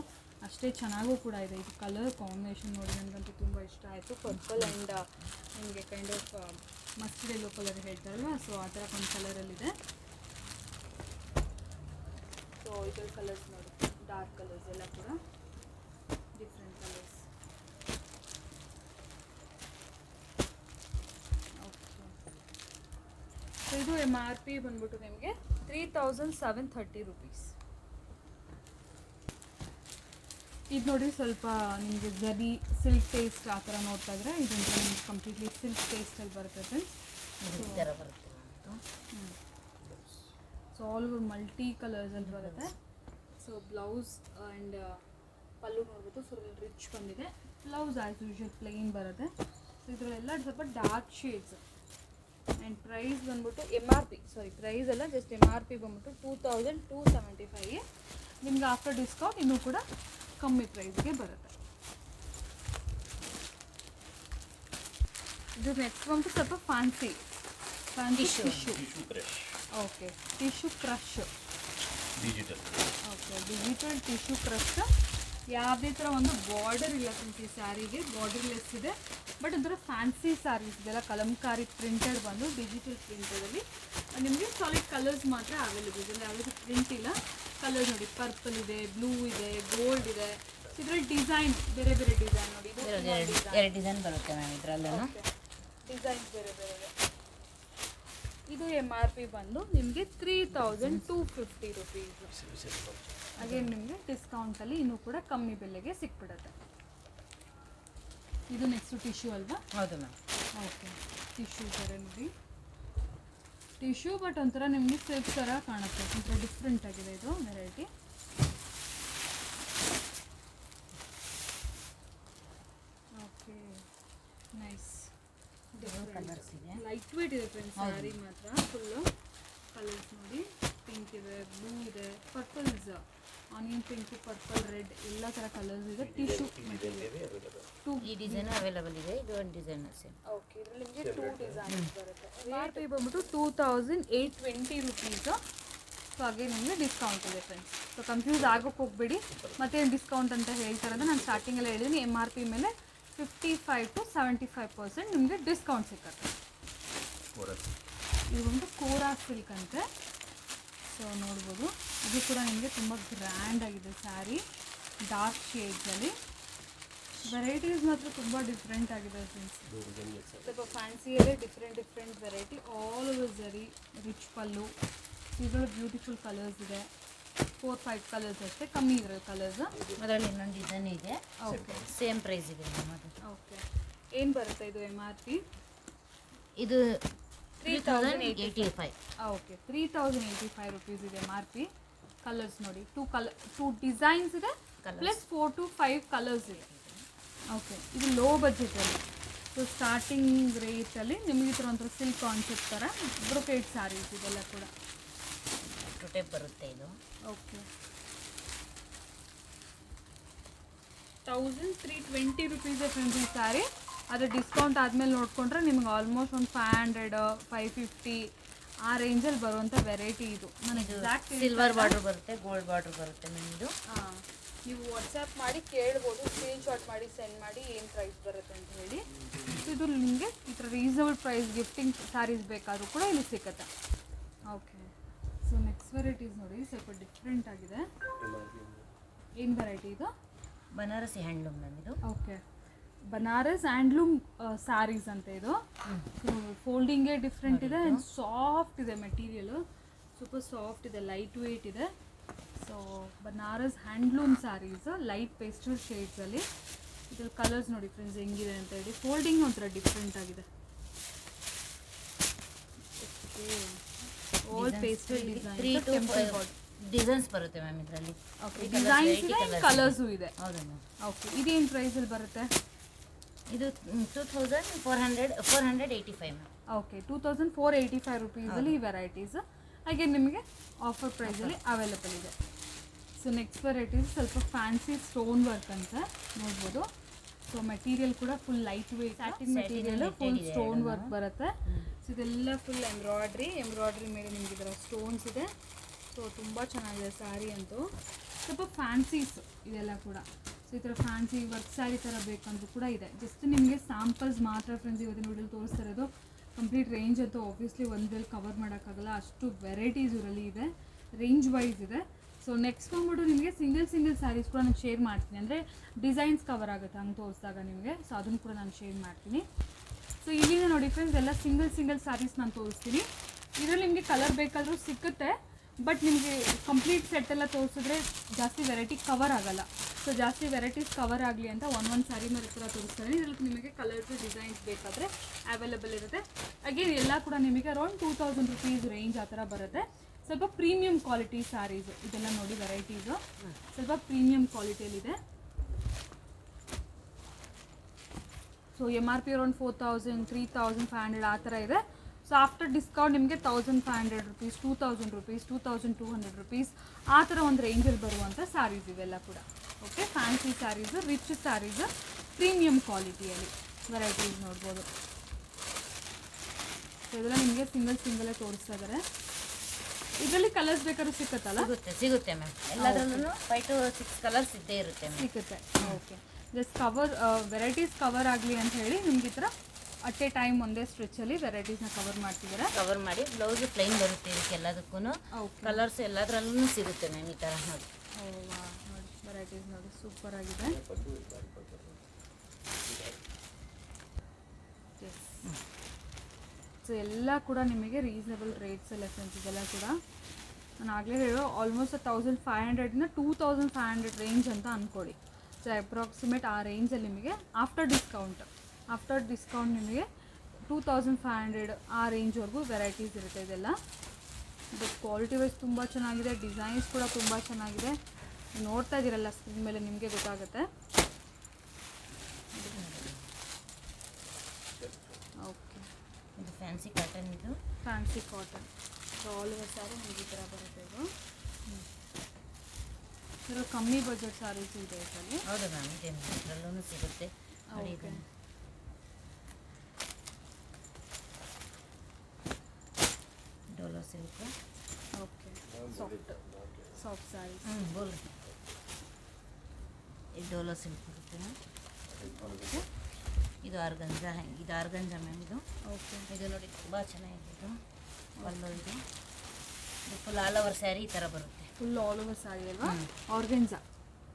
ಅಷ್ಟೇ ಚೆನ್ನಾಗೂ ಕೂಡ ಇದೆ. ಇದು ಕಲರ್ ಕಾಂಬಿನೇಷನ್ ನೋಡಿ ನನಗಂತೂ ತುಂಬ ಇಷ್ಟ ಆಯಿತು. ಪರ್ಪಲ್ ಆ್ಯಂಡ್ ನಿಮಗೆ kind of mustard yellow colour ಹೇಳ್ತಾರಲ್ವ, ಸೊ ಆ ಥರ ಒಂದು ಕಲರಲ್ಲಿದೆ. ಸೊ ಇದರ ಕಲರ್ಸ್ ನೋಡಿ, ಡಾರ್ಕ್ ಕಲರ್ಸ್ ಎಲ್ಲ ಕೂಡ ಡಿಫ್ರೆಂಟ್ ಕಲರ್ಸ್. ಸೊ ಇದು MRP ಬಂದ್ಬಿಟ್ಟು ನಿಮಗೆ 3730 ರುಪೀಸ್. ಇದು ನೋಡಿ ಸ್ವಲ್ಪ ನಿಮಗೆ ಜರಿ ಸಿಲ್ಕ್ ಟೇಸ್ಟ್ ಆ ಥರ ನೋಡ್ತಾ ಇದ್ರೆ ಇದೊಂದು ನಿಮ್ಗೆ ಕಂಪ್ಲೀಟ್ಲಿ ಸಿಲ್ಕ್ ಟೇಸ್ಟಲ್ಲಿ ಬರುತ್ತೆ friends. So all over multi ಕಲರ್ಸಲ್ಲಿ ಬರುತ್ತೆ. ಸೊ ಬ್ಲೌಸ್ ಆ್ಯಂಡ್ ಪಲ್ಲು ನೋಡ್ಬೋದು ಫುಲ್ ರಿಚ್ ಬಂದಿದೆ. ಬ್ಲೌಸ್ ಆ್ಯಸ್ ಯೂಶುವಲ್ ಪ್ಲೇನ್ ಬರುತ್ತೆ. ಸೊ ಇದರಲ್ಲೆಲ್ಲ ಸ್ವಲ್ಪ ಡಾರ್ಕ್ ಶೇಡ್ಸ್. ಆ್ಯಂಡ್ ಪ್ರೈಸ್ ಬಂದ್ಬಿಟ್ಟು ಪ್ರೈಸ್ ಎಲ್ಲ ಜಸ್ಟ್ MRP ಬಂದ್ಬಿಟ್ಟು 2275. ನಿಮ್ಗೆ ಆಫ್ಟರ್ ಡಿಸ್ಕೌಂಟ್ ಇನ್ನೂ ಕೂಡ ಕಮ್ಮಿ ಪ್ರೈಸ್ಗೆ ಬರುತ್ತೆ. ಇದು ನೆಕ್ಸ್ಟ್ ಬಂದು ಸ್ವಲ್ಪ fancy Tissue. Tissue. Okay, tissue crush. Okay, digital tissue crush. ಯಾವುದೇ ಥರ ಒಂದು ಬಾರ್ಡರ್ ಇಲ್ಲ ಫ್ರೆಂಡ್ಸ್ ಈ ಸ್ಯಾರಿಗೆ, ಬಾರ್ಡರ್ಲೆಸ್ ಇದೆ. ಬಟ್ ಒಂಥರ ಫ್ಯಾನ್ಸಿ ಸ್ಯಾರೀಸ್ ಇದೆಲ್ಲ ಕಲಂಕಾರಿ ಪ್ರಿಂಟೆಡ್ ಬಂದು ಡಿಜಿಟಲ್ ಪ್ರಿಂಟೆಡಲ್ಲಿ ನಿಮಗೆ ಸಾಲಿಡ್ ಕಲರ್ಸ್ ಮಾತ್ರ ಅವೈಲೇಬಲ್ ಇದೆ, ಯಾವುದೇ ಪ್ರಿಂಟ್ ಇಲ್ಲ. ಕಲರ್ ನೋಡಿ, ಪರ್ಪಲ್ ಇದೆ, ಬ್ಲೂ ಇದೆ, ಗೋಲ್ಡ್ ಇದೆ. ಇದರಲ್ಲಿ ಡಿಸೈನ್ ಬೇರೆ ಬೇರೆ ಡಿಸೈನ್ ನೋಡಿ, ಎರಡು ಡಿಸೈನ್ ಬರುತ್ತೆ ಮ್ಯಾಮ್ ಇದರಲ್ಲೂ. ಡಿಸೈನ್ಸ್ ಬೇರೆ ಬೇರೆ ಇದೆ. ಇದು MRP ಬಂದು ನಿಮಗೆ 3250 ರುಪೀಸ್. ಅಗೇನ್ ನಿಮಗೆ ಡಿಸ್ಕೌಂಟಲ್ಲಿ ಇನ್ನೂ ಕೂಡ ಕಮ್ಮಿ ಬೆಲೆಗೆ ಸಿಕ್ಬಿಡುತ್ತೆ. ಇದು ನೆಕ್ಸ್ಟ್ ಟಿಶ್ಯೂ ಅಲ್ವಾ? ಹೌದು ಮ್ಯಾಮ್. ಓಕೆ, ಟಿಶ್ಯೂ ಬೇರೆ ನೋಡಿ, ಟಿಶ್ಯೂ ಬಟ್ ಒಂಥರ ನಿಮಗೆ ಸಿಲ್ಕ್ ಥರ ಕಾಣುತ್ತೆ, ಒಂಥರ ಡಿಫ್ರೆಂಟ್ ಆಗಿದೆ ಇದು ವೆರೈಟಿ. Okay, nice. ಕಲರ್ಸ್ ಇದೆ, ಲೈಟ್ ವೇಟ್ ಇದೆ ಫ್ರೆಂಡ್ಸ್ ಸ್ಯಾರಿ ಮಾತ್ರ. ಫುಲ್ಲು ಕಲರ್ಸ್ ನೋಡಿ, ಪಿಂಕ್ ಇದೆ, ಬ್ಲೂ ಇದೆ, ಪರ್ಪಲ್ಸ್, ಆನಿಯನ್ ಪಿಂಕ್, ಪರ್ಪಲ್, ರೆಡ್ ಎಲ್ಲ ಥರ ಕಲರ್ಸ್ ಇದೆ. ಟಿಶ್ಯೂ ಈ ಡಿಸೈನ್ ಅವೈಲೇಬಲ್ ಇದೆ. ಇದು ಒಂದು ಡಿಸೈನ್ ಸೇಮ್. ಓಕೆ, ಇದರಲ್ಲಿ ನಿಮಗೆ 2 ಡಿಸೈನ್ಸ್ ಬರುತ್ತೆ. MRP ಬಂದ್ಬಿಟ್ಟು 2820 ರುಪೀಸು. ಸೊ ಹಾಗೆ ನಿಮಗೆ ಡಿಸ್ಕೌಂಟ್ ಇದೆ ಫ್ರೆಂಡ್ಸ್. ಸೊ ಕನ್ಫ್ಯೂಸ್ ಆಗೋಕ್ಕೆ ಹೋಗ್ಬೇಡಿ. ಮತ್ತೇನು ಡಿಸ್ಕೌಂಟ್ ಅಂತ ಹೇಳ್ತಾರೆ ಅಂದರೆ ನಾನು ಸ್ಟಾರ್ಟಿಂಗಲ್ಲಿ ಹೇಳಿದ್ದೀನಿ, MRP ಮೇಲೆ 55 to 75% ನಿಮಗೆ ಡಿಸ್ಕೌಂಟ್ ಸಿಗುತ್ತೆ. ಇದು ಒಂದು ಕೋರಾ ಸಿಲ್ಕ್ ಅಂತೆ. ಸೊ ನೋಡ್ಬೋದು, ಇದು ಕೂಡ ನಿಮಗೆ ತುಂಬ ಗ್ರ್ಯಾಂಡ್ ಆಗಿದೆ ಸ್ಯಾರಿ, ಡಾರ್ಕ್ ಶೇಡ್ಸಲ್ಲಿ. ವೆರೈಟೀಸ್ ಮಾತ್ರ ತುಂಬ ಡಿಫ್ರೆಂಟ್ ಆಗಿದೆ ಫ್ರೆಂಡ್ಸ್. ಸ್ವಲ್ಪ ಫ್ಯಾನ್ಸಿಯಲ್ಲೇ ಡಿಫ್ರೆಂಟ್ ವೆರೈಟಿ, ಆಲ್ ಓವರ್ ಝರಿ, ರಿಚ್ ಪಲ್ಲು. ಇದರಲ್ಲಿ ಬ್ಯೂಟಿಫುಲ್ ಕಲರ್ಸ್ ಇದೆ, 4-5 ಕಲರ್ಸ್ ಅಷ್ಟೇ, ಕಮ್ಮಿ ಇರೋ ಕಲರ್ಸ್. ಅದರಲ್ಲಿ ಇನ್ನೊಂದು ಡಿಸೈನ್ ಇದೆ. ಓಕೆ, ಸೇಮ್ ಪ್ರೈಸ್ ಇದೆ ಮ್ಯಾಮ್ ಅದು. ಓಕೆ, ಏನು ಬರುತ್ತೆ ಇದು MRP? ಇದು 3085. ಓಕೆ, 3085 ರುಪೀಸ್ ಇದೆ MRP. ಕಲರ್ಸ್ ನೋಡಿ, 2 ಡಿಸೈನ್ಸ್ ಇದೆ, ಪ್ಲಸ್ 4 to 5 ಕಲರ್ಸ್ ಇದೆ. ಓಕೆ, ಇದು ಲೋ ಬಜೆಟಲ್ಲಿ. ಸೊ ಸ್ಟಾರ್ಟಿಂಗ್ ರೇಟಲ್ಲಿ ನಿಮಗೆ ಈ ಥರ ಒಂಥರ ಸಿಲ್ಕ್ ಕಾನ್ಸೆಪ್ಟ್ ಥರ ಬ್ರೊಕೇಡ್ ಸ್ಯಾರೀಸ್ ಇದೆಲ್ಲ ಕೂಡ. 2 ಟೈಪ್ ಬರುತ್ತೆ ಇದು. ಓಕೆ, 1320 ರುಪೀಸ್ ಫ್ರೆಂಡ್ಸ್ ಈ ಸ್ಯಾರಿ. ಅದು ಡಿಸ್ಕೌಂಟ್ ಆದಮೇಲೆ ನೋಡಿಕೊಂಡ್ರೆ ನಿಮ್ಗೆ ಆಲ್ಮೋಸ್ಟ್ ಒಂದು 500, 550 ಆ ರೇಂಜಲ್ಲಿ ಬರುವಂಥ ವೆರೈಟಿ ಇದು. ನನಗೆ ಎಕ್ಸಾಕ್ಟ್ ಸಿಲ್ವರ್ ಬಾರ್ಡರ್ ಬರುತ್ತೆ, ಗೋಲ್ಡ್ ಬಾರ್ಡರ್ ಬರುತ್ತೆ ಮ್ಯಾಮ್ ಇದು. ಹಾಂ, ನೀವು ವಾಟ್ಸಪ್ ಮಾಡಿ ಕೇಳ್ಬೋದು, ಸ್ಕ್ರೀನ್ಶಾಟ್ ಮಾಡಿ ಸೆಂಡ್ ಮಾಡಿ ಏನು ಪ್ರೈಸ್ ಬರುತ್ತೆ ಅಂತ ಹೇಳಿ. ಸೊ ಇದು ನಿಮಗೆ ಈ ಥರ ರೀಸನಬಲ್ ಪ್ರೈಸ್ ಗಿಫ್ಟಿಂಗ್ ಸ್ಯಾರೀಸ್ ಬೇಕಾದರೂ ಕೂಡ ಇಲ್ಲಿ ಸಿಗುತ್ತೆ. ಓಕೆ, ಸೊ ನೆಕ್ಸ್ಟ್ ವೆರೈಟೀಸ್ ನೋಡಿ, ಸ್ವಲ್ಪ ಡಿಫ್ರೆಂಟ್ ಆಗಿದೆ. ಏನು ವೆರೈಟಿ ಇದು? ಬನಾರಸಿ ಹ್ಯಾಂಡ್ಲೂಮ್ ಮ್ಯಾಮ್ ಇದು. ಓಕೆ, ಬನಾರಸ್ ಹ್ಯಾಂಡ್ಲೂಮ್ ಸ್ಯಾರೀಸ್ ಅಂತ ಇದು. ಫೋಲ್ಡಿಂಗೇ ಡಿಫ್ರೆಂಟ್ ಇದೆ ಆ್ಯಂಡ್ ಸಾಫ್ಟ್ ಇದೆ ಮೆಟೀರಿಯಲು, ಸೂಪರ್ ಸಾಫ್ಟ್ ಇದೆ, ಲೈಟ್ ವೇಟ್ ಇದೆ. So Banaras handloom saris, light pastel ಶೇಡ್ಸಲ್ಲಿ. ಇದ್ರಲ್ಲಿ ಕಲರ್ಸ್ ನೋಡಿ ಫ್ರೆಂಡ್ಸ್ ಹೆಂಗಿದೆ ಅಂತ ಹೇಳಿ. ಫೋಲ್ಡಿಂಗ್ ಒಂಥರ ಡಿಫ್ರೆಂಟ್ ಆಗಿದೆ. ಆಲ್ ಪೇಸ್ಟಲ್ ಡಿಸೈನ್, ಡಿಸೈನ್ಸ್ ಬರುತ್ತೆ ಮ್ಯಾಮ್ ಇದರಲ್ಲಿ. ಓಕೆ, ಡಿಸೈನ್ಸ್ ಇದೆ, ಕಲರ್ಸು ಇದೆ. ಹೌದು ಮ್ಯಾಮ್. ಓಕೆ, ಇದೇನು ಪ್ರೈಸಲ್ಲಿ ಬರುತ್ತೆ? ಇದು 2485 ಮ್ಯಾಮ್. ಓಕೆ, 2485 ರುಪೀಸಲ್ಲಿ ಈ ವೆರೈಟೀಸ್ ಹಾಗೆ ನಿಮಗೆ ಆಫರ್ ಪ್ರೈಸಲ್ಲಿ ಅವೈಲೇಬಲ್ ಇದೆ. ಸೊ ನೆಕ್ಸ್ಟ್ ವೆರೈಟೀಸ್ ಸ್ವಲ್ಪ ಫ್ಯಾನ್ಸಿ ಸ್ಟೋನ್ ವರ್ಕ್ ಅಂತ ನೋಡ್ಬೋದು. ಸೊ ಮೆಟೀರಿಯಲ್ ಕೂಡ full light wait satin material, full stone work ಬರುತ್ತೆ. ಸೊ ಇದೆಲ್ಲ ಫುಲ್ ಎಂಬ್ರಾಯ್ಡ್ರಿ ಮೇಲೆ ನಿಮಗೆ ಇದರ ಸ್ಟೋನ್ಸ್ ಇದೆ. ಸೊ ತುಂಬ ಚೆನ್ನಾಗಿದೆ ಸ್ಯಾರಿ ಅಂತೂ. ಸ್ವಲ್ಪ ಫ್ಯಾನ್ಸೀಸ್ ಇದೆಲ್ಲ ಕೂಡ. ಸೊ ಈ ಥರ ಫ್ಯಾನ್ಸಿ ವರ್ಕ್ ಸ್ಯಾರಿ ಥರ ಬೇಕಂದ್ರೂ ಕೂಡ ಇದೆ. ಜಸ್ಟ್ ನಿಮಗೆ ಸ್ಯಾಂಪಲ್ಸ್ ಮಾತ್ರ ಫ್ರೆಂಡ್ಸ್ ಇವತ್ತಿನ ವಿಡಿಯೋಲಿ ತೋರಿಸ್ತಾ ಇರೋದು. ಕಂಪ್ಲೀಟ್ ರೇಂಜ್ ಅಂತೂ ಆಬ್ವಿಯಸ್ಲಿ ಒಂದ್ರಲ್ಲಿ ಕವರ್ ಮಾಡೋಕ್ಕಾಗಲ್ಲ, ಅಷ್ಟು ವೆರೈಟೀಸ್ ಇದರಲ್ಲಿ ಇದೆ, ರೇಂಜ್ ವೈಸ್ ಇದೆ. ಸೊ ನೆಕ್ಸ್ಟ್ ಬಂದ್ಬಿಟ್ಟು ನಿಮಗೆ ಸಿಂಗಲ್ ಸ್ಯಾರೀಸ್ ಕೂಡ ನಾನು ಶೇರ್ ಮಾಡ್ತೀನಿ, ಅಂದರೆ ಡಿಸೈನ್ಸ್ ಕವರ್ ಆಗುತ್ತೆ ಹಂಗೆ ತೋರಿಸಿದಾಗ ನಿಮಗೆ. ಸೊ ಅದನ್ನು ಕೂಡ ನಾನು ಶೇರ್ ಮಾಡ್ತೀನಿ. ಸೊ ಇಲ್ಲಿಂದ ನೋಡಿ ಫ್ರೆಂಡ್ಸ್, ಎಲ್ಲ ಸಿಂಗಲ್ ಸ್ಯಾರೀಸ್ ನಾನು ತೋರಿಸ್ತೀನಿ. ಇದರಲ್ಲಿ ನಿಮಗೆ ಕಲರ್ ಬೇಕಾದರೂ ಸಿಕ್ಕುತ್ತೆ, ಬಟ್ ನಿಮಗೆ ಕಂಪ್ಲೀಟ್ ಸೆಟ್ ಎಲ್ಲ ತೋರಿಸಿದ್ರೆ ಜಾಸ್ತಿ ವೆರೈಟಿ ಕವರ್ ಆಗೋಲ್ಲ. ಸೊ ಜಾಸ್ತಿ ವೆರೈಟೀಸ್ ಕವರ್ ಆಗಲಿ ಅಂತ ಒಂದೊಂದು ಸ್ಯಾರಿ ಮೇಲೆ ಥರ ತೋರಿಸ್ತಾರೆ. ಇದರಲ್ಲಿ ನಿಮಗೆ ಕಲರ್ಸ್ ಡಿಸೈನ್ಸ್ ಬೇಕಾದರೆ ಅವೈಲೇಬಲ್ ಇರುತ್ತೆ. ಅಗೇನ್ ಎಲ್ಲ ಕೂಡ ನಿಮಗೆ ಅರೌಂಡ್ 2000 ರುಪೀಸ್ ರೇಂಜ್ ಆ ಥರ ಬರುತ್ತೆ. ಸ್ವಲ್ಪ ಪ್ರೀಮಿಯಂ ಕ್ವಾಲಿಟಿ ಸ್ಯಾರೀಸು ಇದೆಲ್ಲ ನೋಡಿ, ವೆರೈಟೀಸು ಸ್ವಲ್ಪ ಪ್ರೀಮಿಯಂ ಕ್ವಾಲಿಟಿಯಲ್ಲಿದೆ. ಸೊ MRP ಅರೌಂಡ್ 4000, 3500 ಆ ಥರ ಇದೆ. ಸೊ ಆಫ್ಟರ್ ಡಿಸ್ಕೌಂಟ್ ನಿಮಗೆ 1500 ರುಪೀಸ್, 2000 ರುಪೀಸ್, 2200 ರುಪೀಸ್ ಆ ಥರ ಒಂದು ರೇಂಜಲ್ಲಿ ಬರುವಂಥ ಸ್ಯಾರೀಸ್ ಇವೆಲ್ಲ ಕೂಡ. Okay, fancy saris, rich saris, premium ಕ್ವಾಲಿಟಿಯಲ್ಲಿ ವೆರೈಟೀಸ್ ನೋಡ್ಬೋದು. ಸೊ ಇದೆಲ್ಲ ನಿಮಗೆ ಸಿಂಗಲ್ಲೇ ತೋರಿಸ್ತಾ ಇದ್ದಾರೆ. ಇದರಲ್ಲಿ ಕಲರ್ಸ್ ಬೇಕಾದ್ರೂ ಸಿಕ್ಕತ್ತಲ್ಲ? ಸಿಗುತ್ತೆ ಮ್ಯಾಮ್. ಎಲ್ಲದರಲ್ಲೂ 5 to 6 ಕಲರ್ಸ್ ಇದ್ದೇ ಇರುತ್ತೆ ಮ್ಯಾಮ್. ಸಿಗುತ್ತೆ. Okay, just cover varieties cover ಆಗಲಿ ಅಂತ ಹೇಳಿ ನಿಮ್ಗೆ ಈ ಥರ ಅಟ್ ಎ ಟೈಮ್ ಒಂದೇ ಸ್ಟ್ರೆಚಲ್ಲಿ ವೆರೈಟೀಸ್ನ ಕವರ್ ಮಾಡ್ತಿದ್ದಾರೆ. ಕವರ್ ಮಾಡಿ ಬ್ಲೌಸ್ ಪ್ಲೈನ್ ಬರುತ್ತೆ ಇದಕ್ಕೆ ಎಲ್ಲದಕ್ಕೂ. ಕಲರ್ಸ್ ಎಲ್ಲದರಲ್ಲೂ ಸಿಗುತ್ತೆ ಮ್ಯಾಮ್ ಈ ಥರ ನೋಡಿ. ನೋಡಿ ವೆರೈಟೀಸ್ ನೋಡಿ ಸೂಪರ್ ಆಗಿದೆ. ಸೊ ಎಲ್ಲ ಕೂಡ ನಿಮಗೆ ರೀಸನಬಲ್ ರೇಟ್ಸಲ್ಲಿ ಫ್ರೆಂಡ್ಸ್. ಇದೆಲ್ಲ ಕೂಡ ನಾನು ಆಗಲೇ ಹೇಳೋ ಆಲ್ಮೋಸ್ಟ್ 1500ಇಂದ 2500 ರೇಂಜ್ ಅಂತ ಅಂದ್ಕೊಳ್ಳಿ. ಸೊ ಅಪ್ರಾಕ್ಸಿಮೇಟ್ ಆ ರೇಂಜಲ್ಲಿ ನಿಮಗೆ ಆಫ್ಟರ್ ಡಿಸ್ಕೌಂಟ್ ನಿಮಗೆ 2500 ಆ ರೇಂಜ್ವರೆಗೂ ವೆರೈಟೀಸ್ ಇರುತ್ತೆ. ಇದೆಲ್ಲ ಇದು ಕ್ವಾಲಿಟಿ ವೈಸ್ ತುಂಬ ಚೆನ್ನಾಗಿದೆ, ಡಿಸೈನ್ಸ್ ಕೂಡ ತುಂಬ ಚೆನ್ನಾಗಿದೆ. ನೋಡ್ತಾ ಇದ್ದೀರಲ್ಲ ಸ್ಕ್ರೀನ್ ಮೇಲೆ ನಿಮಗೆ ಗೊತ್ತಾಗುತ್ತೆ. ಓಕೆ, ಇದು ಫ್ಯಾನ್ಸಿ ಕಾಟನ್. ಇದು fancy cotton. So all over sari ನಿಮಗೆ ಈ ಥರ ಬರುತ್ತೆ. ಇದು ಕಮ್ಮಿ ಬಜೆಟ್ ಸ್ಯಾರೀಸ್ ಇದೆ ಇದರಲ್ಲಿ. ಹೌದು ಮ್ಯಾಮ್, ಇದೆ ಇದರಲ್ಲೂ ಸಿಗುತ್ತೆ. Okay, dola silk. Okay, soft saris. ಬೋಲ್ ಇದು ಡೋಲೋ ಸಿಲ್ಕ್ ಬರುತ್ತೆ ಮ್ಯಾಮ್. ಇದು ಆರ್ಗಂಜಾ ಮ್ಯಾಮ್. ಇದು ಓಕೆ, ಇದು ನೋಡಿ ತುಂಬ ಚೆನ್ನಾಗಿದೆ. ಇದು ಪಲ್ಲು. ಇದು ಫುಲ್ ಆಲ್ ಓವರ್ ಸ್ಯಾರಿ ಈ ಥರ ಬರುತ್ತೆ. ಫುಲ್ ಆಲ್ ಓವರ್ ಸ್ಯಾರಿ ಅಲ್ವಾ?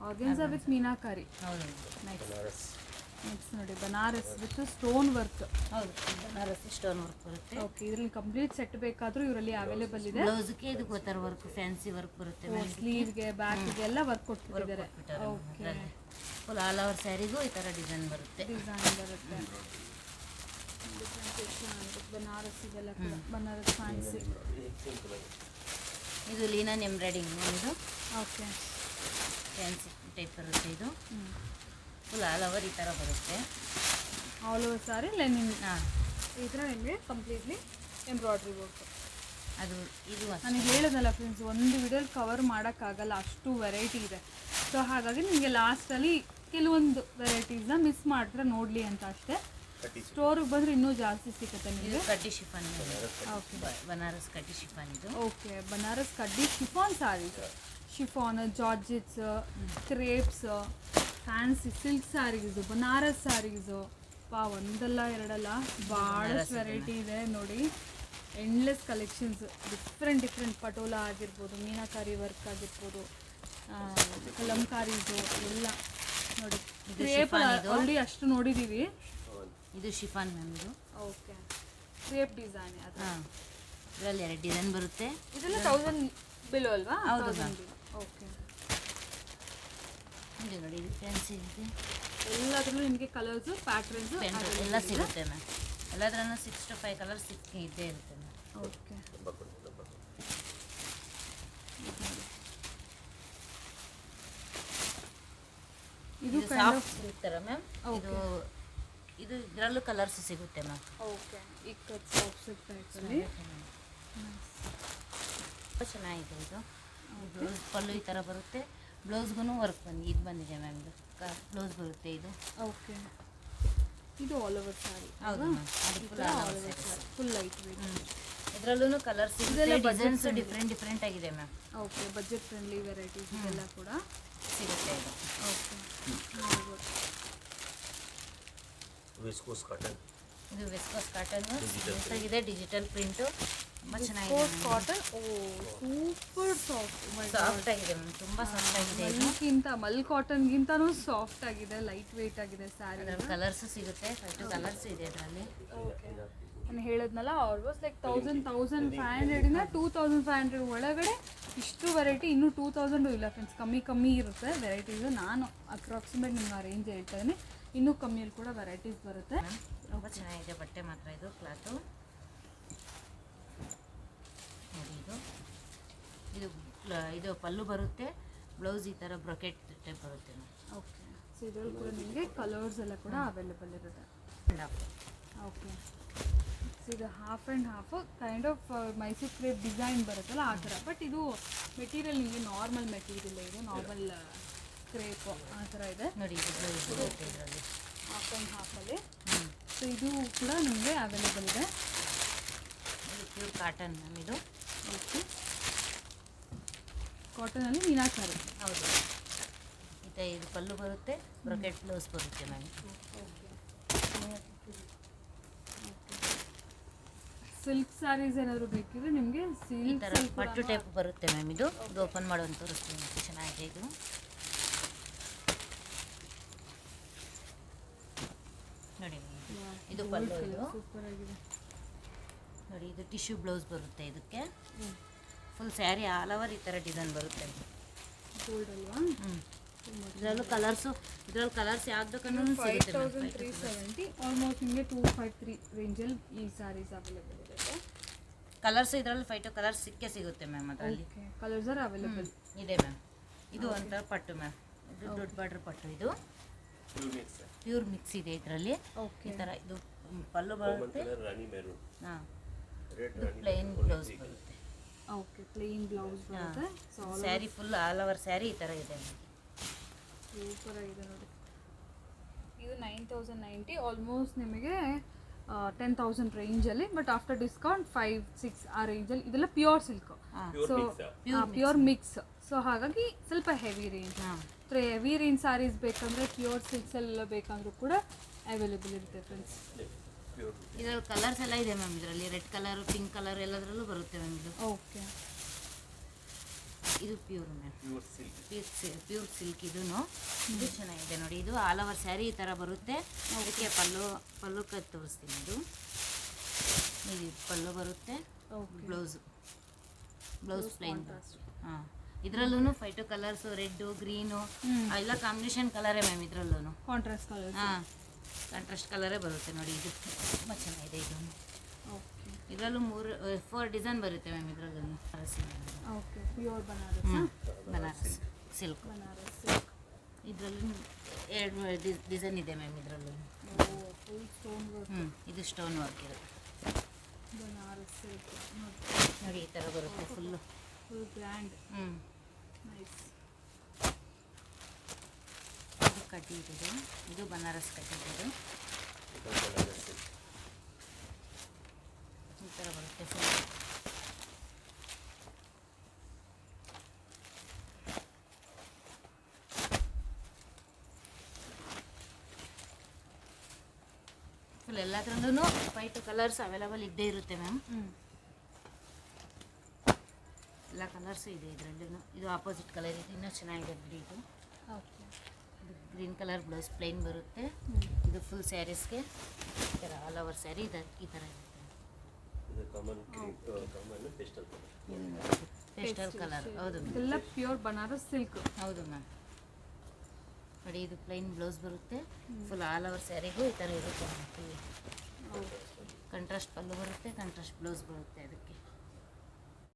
Organza with meenakari. ಹೌದು, ನೆಕ್ಸ್ಟ್ ನೋಡಿ ಬನಾರಸ್ ವಿತ್ ಸ್ಟೋನ್ ವರ್ಕ್. ಹೌದು, ಬನಾರಸಿ ಸ್ಟೋನ್ ವರ್ಕ್ ಬರುತ್ತೆ. ಓಕೆ, ಇದರಲ್ಲಿ ಕಂಪ್ಲೀಟ್ ಸೆಟ್ ಬೇಕಾದರೂ ಇವರಲ್ಲಿ ಅವೈಲೇಬಲ್ ಇದೆ. ಬ್ಲೌಸ್ಗೆ ಇದು ಗೋತರ ವರ್ಕ್, ಫ್ಯಾನ್ಸಿ ವರ್ಕ್ ಬರುತ್ತೆ. ಸ್ಲೀವ್ಗೆ ಬ್ಯಾಕ್ಗೆ ಎಲ್ಲ ವರ್ಕ್ ಕೊಟ್ಟಿದ್ದಾರೆ. ಓಕೆ, ಫುಲ್ ಆಲ್ ಓವರ್ ಸ್ಯಾರಿಗೂ ಈ ಥರ ಡಿಸೈನ್ ಬರುತ್ತೆ. ಬನಾರಸ್ ಇದೆಲ್ಲ ಕೂಡ ಬನಾರಸ್ ಫ್ಯಾನ್ಸಿ. ಇದು ಲೀನನ್ ಎಂಬ್ರಾಯ್ಡಿಂಗ್. ಇದು ಓಕೆ, ಫ್ಯಾನ್ಸಿ ಟೈಪ್ ಬರುತ್ತೆ. ಇದು ಫುಲ್ ಆಲ್ ಓವರ್ ಈ ಥರ ಬರುತ್ತೆ. All over sari Lenin. ಈ ಥರ ನಿಮಗೆ ಕಂಪ್ಲೀಟ್ಲಿ ಎಂಬ್ರಾಯ್ಡ್ರಿ ವರ್ಕ್. ಅದು ಇದು ನನಗೆ ಹೇಳೋದಲ್ಲ ಫ್ರೆಂಡ್ಸ್, ಒಂದು ವಿಡಿಯೋಲಿ ಕವರ್ ಮಾಡೋಕ್ಕಾಗಲ್ಲ, ಅಷ್ಟು ವೆರೈಟಿ ಇದೆ. ಸೊ ಹಾಗಾಗಿ ನಿಮಗೆ ಲಾಸ್ಟಲ್ಲಿ ಕೆಲವೊಂದು ವೆರೈಟೀಸ್ನ ಮಿಸ್ ಮಾಡಿದ್ರೆ ನೋಡಲಿ ಅಂತ ಅಷ್ಟೇ. ಸ್ಟೋರಿಗೆ ಬಂದರೆ ಇನ್ನೂ ಜಾಸ್ತಿ ಸಿಗುತ್ತೆ ನಿಮಗೆ. ಕಡ್ಡಿ ಶಿಫಾನ್. ಓಕೆ, ಬನಾರಸ್ ಕಡ್ಡಿ ಶಿಫಾನ್. ಇದು ಓಕೆ, ಬನಾರಸ್ ಕಡ್ಡಿ chiffon saris. Chiffon, georgettes, crepes, fancy silk saris, Banaras saris. ಒಂದಲ್ಲ ಎರಡಲ್ಲ ಭಾಳಷ್ಟು ವೆರೈಟಿ ಇದೆ ನೋಡಿ. ಎಂಡ್ಲೆಸ್ ಕಲೆಕ್ಷನ್ಸ್, ಡಿಫ್ರೆಂಟ್ ಪಟೋಲಾ ಆಗಿರ್ಬೋದು, ಮೀನಾಕಾರಿ ವರ್ಕ್ ಆಗಿರ್ಬೋದು, ಕಲಂಕಾರೀಸು ಎಲ್ಲ ನೋಡಿ. ಕ್ರೇಪ್ ಆಲ್ರೆಡಿ ಅಷ್ಟು ನೋಡಿದ್ದೀವಿ. ಇದು ಶಿಫಾನ್ ಮ್ಯಾಮ್. ಇದು ಓಕೆ, ಕ್ರೇಪ್ ಡಿಸೈನ್. ಅದು ಇದರಲ್ಲಿ 2 ಡಿಸೈನ್ ಬರುತ್ತೆ. ಇದೆಲ್ಲ 1000 ಬಿಲೋ ಅಲ್ವಾ? ಹೌದು ಮ್ಯಾಮ್. ಓಕೆ, ಇದು ನೋಡಿ, ಇದು ಫ್ಯಾನ್ಸಿ ಇದೆ. ಎಲ್ಲದರಲ್ಲೂ ನಿಮಗೆ ಕಲರ್ಸು ಪ್ಯಾಟ್ರನ್ಸು ಎಲ್ಲ ಸಿಗುತ್ತೆ ಮ್ಯಾಮ್. ಎಲ್ಲದರಲ್ಲೂ 6 to 5 ಕಲರ್ಸ್ ಇದ್ದೇ ಇರುತ್ತೆ ಮ್ಯಾಮ್. ಓಕೆ, ಇದು ಸಾಫ್ಟ್ ಸಿಲ್ಕ್ ಥರ ಮ್ಯಾಮ್. ಇದು ಇದರಲ್ಲೂ ಕಲರ್ಸ್ ಸಿಗುತ್ತೆ ma'am. Okay, ikat soft silk ಟೈಪಲ್ಲಿ ತುಂಬ ಚೆನ್ನಾಗಿದೆ. ಇದು ಬ್ಲೌಸ್ ಪಲ್ಲು ಈ ಥರ ಬರುತ್ತೆ. ಬ್ಲೌಸ್ಗೂ ವರ್ಕ್ ಬಂದಿದೆ ಮ್ಯಾಮ್. ಇದು ಬ್ಲೌಸ್ ಬರುತ್ತೆ. ಇದು ಓಕೆ, ಇದು ಆಲ್ ಓವರ್ ಸ್ಯಾರಿ. ಹೌದು ಮ್ಯಾಮ್, ಫುಲ್ ಲೈಟ್ ವೇಟ್. ಇದರಲ್ಲೂ ಕಲರ್ಸ್ ಸಿಗುತ್ತೆ. ಡಿಸೈನ್ಸ್ ಡಿಫ್ರೆಂಟ್ ಆಗಿದೆ ma'am. Okay, budget friendly varieties ಇದೆಲ್ಲ ಕೂಡ ಸಿಗುತ್ತೆ. ಇದು ಓಕೆ, ವಿಸ್ಕೋಸ್ ಕಾಟನ್. ಇದು ವಿಸ್ಕೋಸ್ ಕಾಟನ್ ಇದೆ. ಡಿಜಿಟಲ್ ಪ್ರಿಂಟು ತುಂಬ ಚೆನ್ನಾಗಿದೆ. ಕಾಟನ್. ಓ, ಸೂಪರ್ ಸಾಫ್ಟ್ ಆಗಿದೆ ಮ್ಯಾಮ್. ತುಂಬ ಸಾಫ್ಟ್ ಆಗಿದೆ. ಮಲ್ ಕಾಟನ್ಗಿಂತನೂ ಸಾಫ್ಟ್ ಆಗಿದೆ, ಲೈಟ್ ವೇಟ್ ಆಗಿದೆ ಸ್ಯಾರಿ. ಅದರಲ್ಲಿ ಕಲರ್ಸ್ ಸಿಗುತ್ತೆ. 5 ಕಲರ್ಸ್ ಇದೆ ಅದರಲ್ಲಿ. ಓಕೆ, ನಾನು ಹೇಳಿದ್ನಲ್ಲ ಆಲ್ಮೋಸ್ಟ್ ಲೈಕ್ 1500ಇಂದ 2500 ಒಳಗಡೆ ಇಷ್ಟು ವೆರೈಟಿ. ಇನ್ನೂ 2000 ಇಲ್ಲ ಫ್ರೆಂಡ್ಸ್, ಕಮ್ಮಿ ಇರುತ್ತೆ ವೆರೈಟೀಸು. ನಾನು ಅಪ್ರಾಕ್ಸಿಮೇಟ್ ನಿಮ್ಗೆ ಆ ರೇಂಜ್ ಹೇಳ್ತಾ ಇದ್ದೀನಿ. ಇನ್ನೂ ಕಮ್ಮಿಯಲ್ಲಿ ಕೂಡ ವೆರೈಟೀಸ್ ಬರುತ್ತೆ. ತುಂಬ ಚೆನ್ನಾಗಿದೆ ಬಟ್ಟೆ ಮಾತ್ರ. ಇದು ಕ್ಲಾತು ನೋಡಿ. ಇದು ಪಲ್ಲು ಬರುತ್ತೆ. ಬ್ಲೌಸ್ ಈ ಥರ ಬ್ರೊಕೆಟ್ ಟೈಪ್ ಬರುತ್ತೆ. ಓಕೆ, ಸೊ ಇದರಲ್ಲಿ ಕೂಡ ನಿಮಗೆ ಕಲರ್ಸ್ ಎಲ್ಲ ಕೂಡ ಅವೈಲೇಬಲ್ ಇರುತ್ತೆ. ಓಕೆ, ಸೊ ಇದು half and half kind of Mysuru crepe design ಬರುತ್ತಲ್ಲ ಆ ಥರ. ಬಟ್ ಇದು ಮೆಟೀರಿಯಲ್ ನಿಮಗೆ ನಾರ್ಮಲ್ ಮೆಟೀರಿಯಲ್, ಇದು ನಾರ್ಮಲ್ ಕ್ರೇಪ್ ಆ ಥರ ಇದೆ ನೋಡಿ. ಇದು ಬ್ಲೌಸ್ ಬರುತ್ತೆ ಇದರಲ್ಲಿ ಹಾಫ್ ಆ್ಯಂಡ್ ಹಾಫಲ್ಲಿ. ಸೊ ಇದು ಕೂಡ ನಿಮಗೆ ಅವೈಲೇಬಲ್ ಇದೆ. ಪ್ಯೂರ್ ಕಾಟನ್ ಮ್ಯಾಮ್ ಇದು. ಓಕೆ, ಕಾಟನಲ್ಲಿ ಮೀನಾಚಾರಿ. ಹೌದು. ಇದು ಪಲ್ಲು ಬರುತ್ತೆ, ಬ್ರೊಕೆಟ್ ಬ್ಲೌಸ್ ಬರುತ್ತೆ ಮ್ಯಾಮ್. ಸಿಲ್ಕ್ ಸ್ಯಾರೀಸ್ ಏನಾದರೂ ಬೇಕಿದ್ರೆ ನಿಮಗೆ ಈ ಥರ ಪಟ್ಟು ಟೈಪ್ ಬರುತ್ತೆ ಮ್ಯಾಮ್. ಇದು ಓಪನ್ ಮಾಡುವಂತ ತೋರಿಸ್ತೀನಿ. ಚೆನ್ನಾಗಿದೆ ಇದು. ನೋಡಿ ಇದು ಪಲ್ಲು. ಇದು ಸೂಪರ್ ಆಗಿದೆ ನೋಡಿ, ಇದು ಟಿಶ್ಯೂ ಬ್ಲೌಸ್ ಬರುತ್ತೆ. ಇದಕ್ಕೆ ಫುಲ್ ಸ್ಯಾರಿ ಆಲ್ ಓವರ್ ಈ ಥರ ಡಿಸೈನ್ ಬರುತ್ತೆ. ಗೋಲ್ಡ್ ಅಲ್ವಾ? ಇದರಲ್ಲೂ ಕಲರ್ಸು, ಇದರಲ್ಲಿ ಕಲರ್ಸ್ ಯಾವ್ದು ಬೇಕನ್ನೂ ಸಿಗುತ್ತೆ. 5370 ಆಲ್ಮೋಸ್ಟ್ ನಿಮಗೆ 253 ರೇಂಜಲ್ಲಿ ಈ ಸ್ಯಾರೀಸ್ ಅವೈಲೇಬಲ್ ಇರುತ್ತೆ. ಕಲರ್ಸ್ ಇದರಲ್ಲಿ 5 ಕಲರ್ಸ್ ಸಿಗುತ್ತೆ ಮ್ಯಾಮ್. ಅದರಲ್ಲಿ ಓಕೆ, ಕಲರ್ಸ್ ಆರ್ ಅವೈಲೇಬಲ್ ಇದೆ ಮ್ಯಾಮ್. ಇದು ಒಂಥರ ಪಟ್ಟು ಮ್ಯಾಮ್. ಇದು ದೊಡ್ಡ ಬಾರ್ಡರ್ ಪಟ್ಟು. ಇದು ಪ್ಯೂರ್ ಮಿಕ್ಸ್ ಇದೆ ಇದರಲ್ಲಿ. ಓಕೆ, ಈ ಥರ ಇದು ಪಲ್ಲು ಬರುತ್ತೆ. ರಾಣಿ ಮೆರೂನ್, ಹಾಂ, ರೆಡ್ ಇದು ರಾಣಿ ಪ್ಲೇನ್ ಬ್ಲೌಸ್ ಬರುತ್ತೆ. ಓಕೆ, ಪ್ಲೇನ್ ಬ್ಲೌಸ್ ಬರುತ್ತೆ. So sari full all over sari ಈ ಥರ ಇದೆ. ಸೂಪರ್ ಆಗಿದೆ ನೋಡಿ. ಇದು 9090 ಆಲ್ಮೋಸ್ಟ್ ನಿಮಗೆ 10,000 ರೇಂಜಲ್ಲಿ, ಬಟ್ ಆಫ್ಟರ್ ಡಿಸ್ಕೌಂಟ್ 5-6 ಆ ರೇಂಜಲ್ಲಿ. ಇದೆಲ್ಲ pure silk, so pure mix. So ಹಾಗಾಗಿ ಸ್ವಲ್ಪ ಹೆವಿ ರೇಂಜ್. ಹಾಂ, ಹೆವಿ ರೇಂಜ್ ಸ್ಯಾರೀಸ್ ಬೇಕಂದರೆ ಪ್ಯೂರ್ ಸಿಲ್ಕ್ಸೆಲ್ಲ ಬೇಕಂದ್ರೂ ಕೂಡ ಅವೈಲೇಬಲ್ ಇರುತ್ತೆ ಫ್ರೆಂಡ್ಸ್. ಇದರಲ್ಲಿ ಕಲರ್ಸ್ ಎಲ್ಲ ಇದೆ ಮ್ಯಾಮ್. ಇದರಲ್ಲಿ ರೆಡ್ ಕಲರ್, ಪಿಂಕ್ ಕಲರ್ ಎಲ್ಲದರಲ್ಲೂ ಬರುತ್ತೆ ಮ್ಯಾಮ್. ಇದು ಓಕೆ, ಇದು pure ma'am. Pure silk. Pure silk. ಇದು ಚೆನ್ನಾಗಿದೆ ನೋಡಿ. ಇದು ಆಲ್ ಓವರ್ ಸ್ಯಾರಿ ಈ ಥರ ಬರುತ್ತೆ. ಅದಕ್ಕೆ ಪಲ್ಲು ಕಟ್ ತೋರಿಸ್ತೀನಿ. ಇದು ಪಲ್ಲು ಬರುತ್ತೆ, ಬ್ಲೌಸ್ ಪ್ಲೈನ್. ಹಾಂ, ಇದರಲ್ಲೂ 5 ಕಲರ್ಸು, ರೆಡ್ಡು, ಗ್ರೀನು ಎಲ್ಲ ಕಾಂಬಿನೇಷನ್ ಕಲರೇ ಮ್ಯಾಮ್. ಇದರಲ್ಲೂ ಕಾಂಟ್ರಾಸ್ಟ್ ಕಲರ್. ಹಾಂ, ಕಾಂಟ್ರಾಸ್ಟ್ ಕಲರೇ ಬರುತ್ತೆ ನೋಡಿ. ಇದು ತುಂಬ ಚೆನ್ನಾಗಿದೆ. ಇದು ಓಕೆ, ಇದರಲ್ಲೂ 4 ಡಿಸೈನ್ ಬರುತ್ತೆ ಮ್ಯಾಮ್. ಇದರಲ್ಲೂ okay, pure Banaras. Banaras silk. Banaras silk. ಇದರಲ್ಲೂ 2 ಡಿಸೈನ್ ಇದೆ ಮ್ಯಾಮ್. ಇದರಲ್ಲೂ ಫುಲ್ ಸ್ಟೋನ್ ವರ್ಕ್. ಇದು ಸ್ಟೋನ್ ವರ್ಕ್ ಇದೆ ಬನಾರಸ್ ಸಿಲ್ಕ್ ನೋಡಿ. ಈ ಥರ ಬರುತ್ತೆ ಫುಲ್ಲು. Full grand. ನೈಸ್. ಇದು ಕಟ್ಟಿ ಇದೆ. ಇದು ಬನಾರಸ್ ಕಟ್ಟಿ ಇದೆ. ಬನಾರಸ್ ಸಿಲ್ಕ್. ಈ ಥರ ಬರುತ್ತೆ ಫುಲ್. ಫುಲ್ ಎಲ್ಲದರಲ್ಲೂ 5 ಕಲರ್ಸ್ ಅವೈಲೇಬಲ್ ಇದ್ದೇ ಇರುತ್ತೆ ಮ್ಯಾಮ್. ಎಲ್ಲ ಕಲರ್ಸು ಇದೆ ಇದರಲ್ಲೂ. ಇದು ಆಪೋಸಿಟ್ ಕಲರ್ ಇದೆ, ಇನ್ನೂ ಚೆನ್ನಾಗಿದೆ ಬಿಡಿ. ಇದು okay, green colour blouse plain ಬರುತ್ತೆ. ಇದು ಫುಲ್ ಸ್ಯಾರೀಸ್ಗೆ ಈ ಥರ ಆಲ್ ಓವರ್ ಸ್ಯಾರಿ ಈ ಥರ ಇರುತ್ತೆ. ಇದು common pastel colour. Pastel colour. ಹೌದು ಮ್ಯಾಮ್. ಇದೆಲ್ಲ ಪ್ಯೂರ್ ಬನಾರಸ್ ಸಿಲ್ಕ್. ಹೌದು ಮ್ಯಾಮ್. ನೋಡಿ, ಇದು ಪ್ಲೈನ್ ಬ್ಲೌಸ್ ಬರುತ್ತೆ. ಫುಲ್ ಆಲ್ ಓವರ್ ಸ್ಯಾರಿಗೂ ಈ ಥರ ಇರುತ್ತೆ. ಫುಲ್ ಕಂಟ್ರಾಸ್ಟ್ ಪಲ್ಲು ಬರುತ್ತೆ, ಕಂಟ್ರಾಸ್ಟ್ ಬ್ಲೌಸ್ ಬರುತ್ತೆ ಅದಕ್ಕೆ.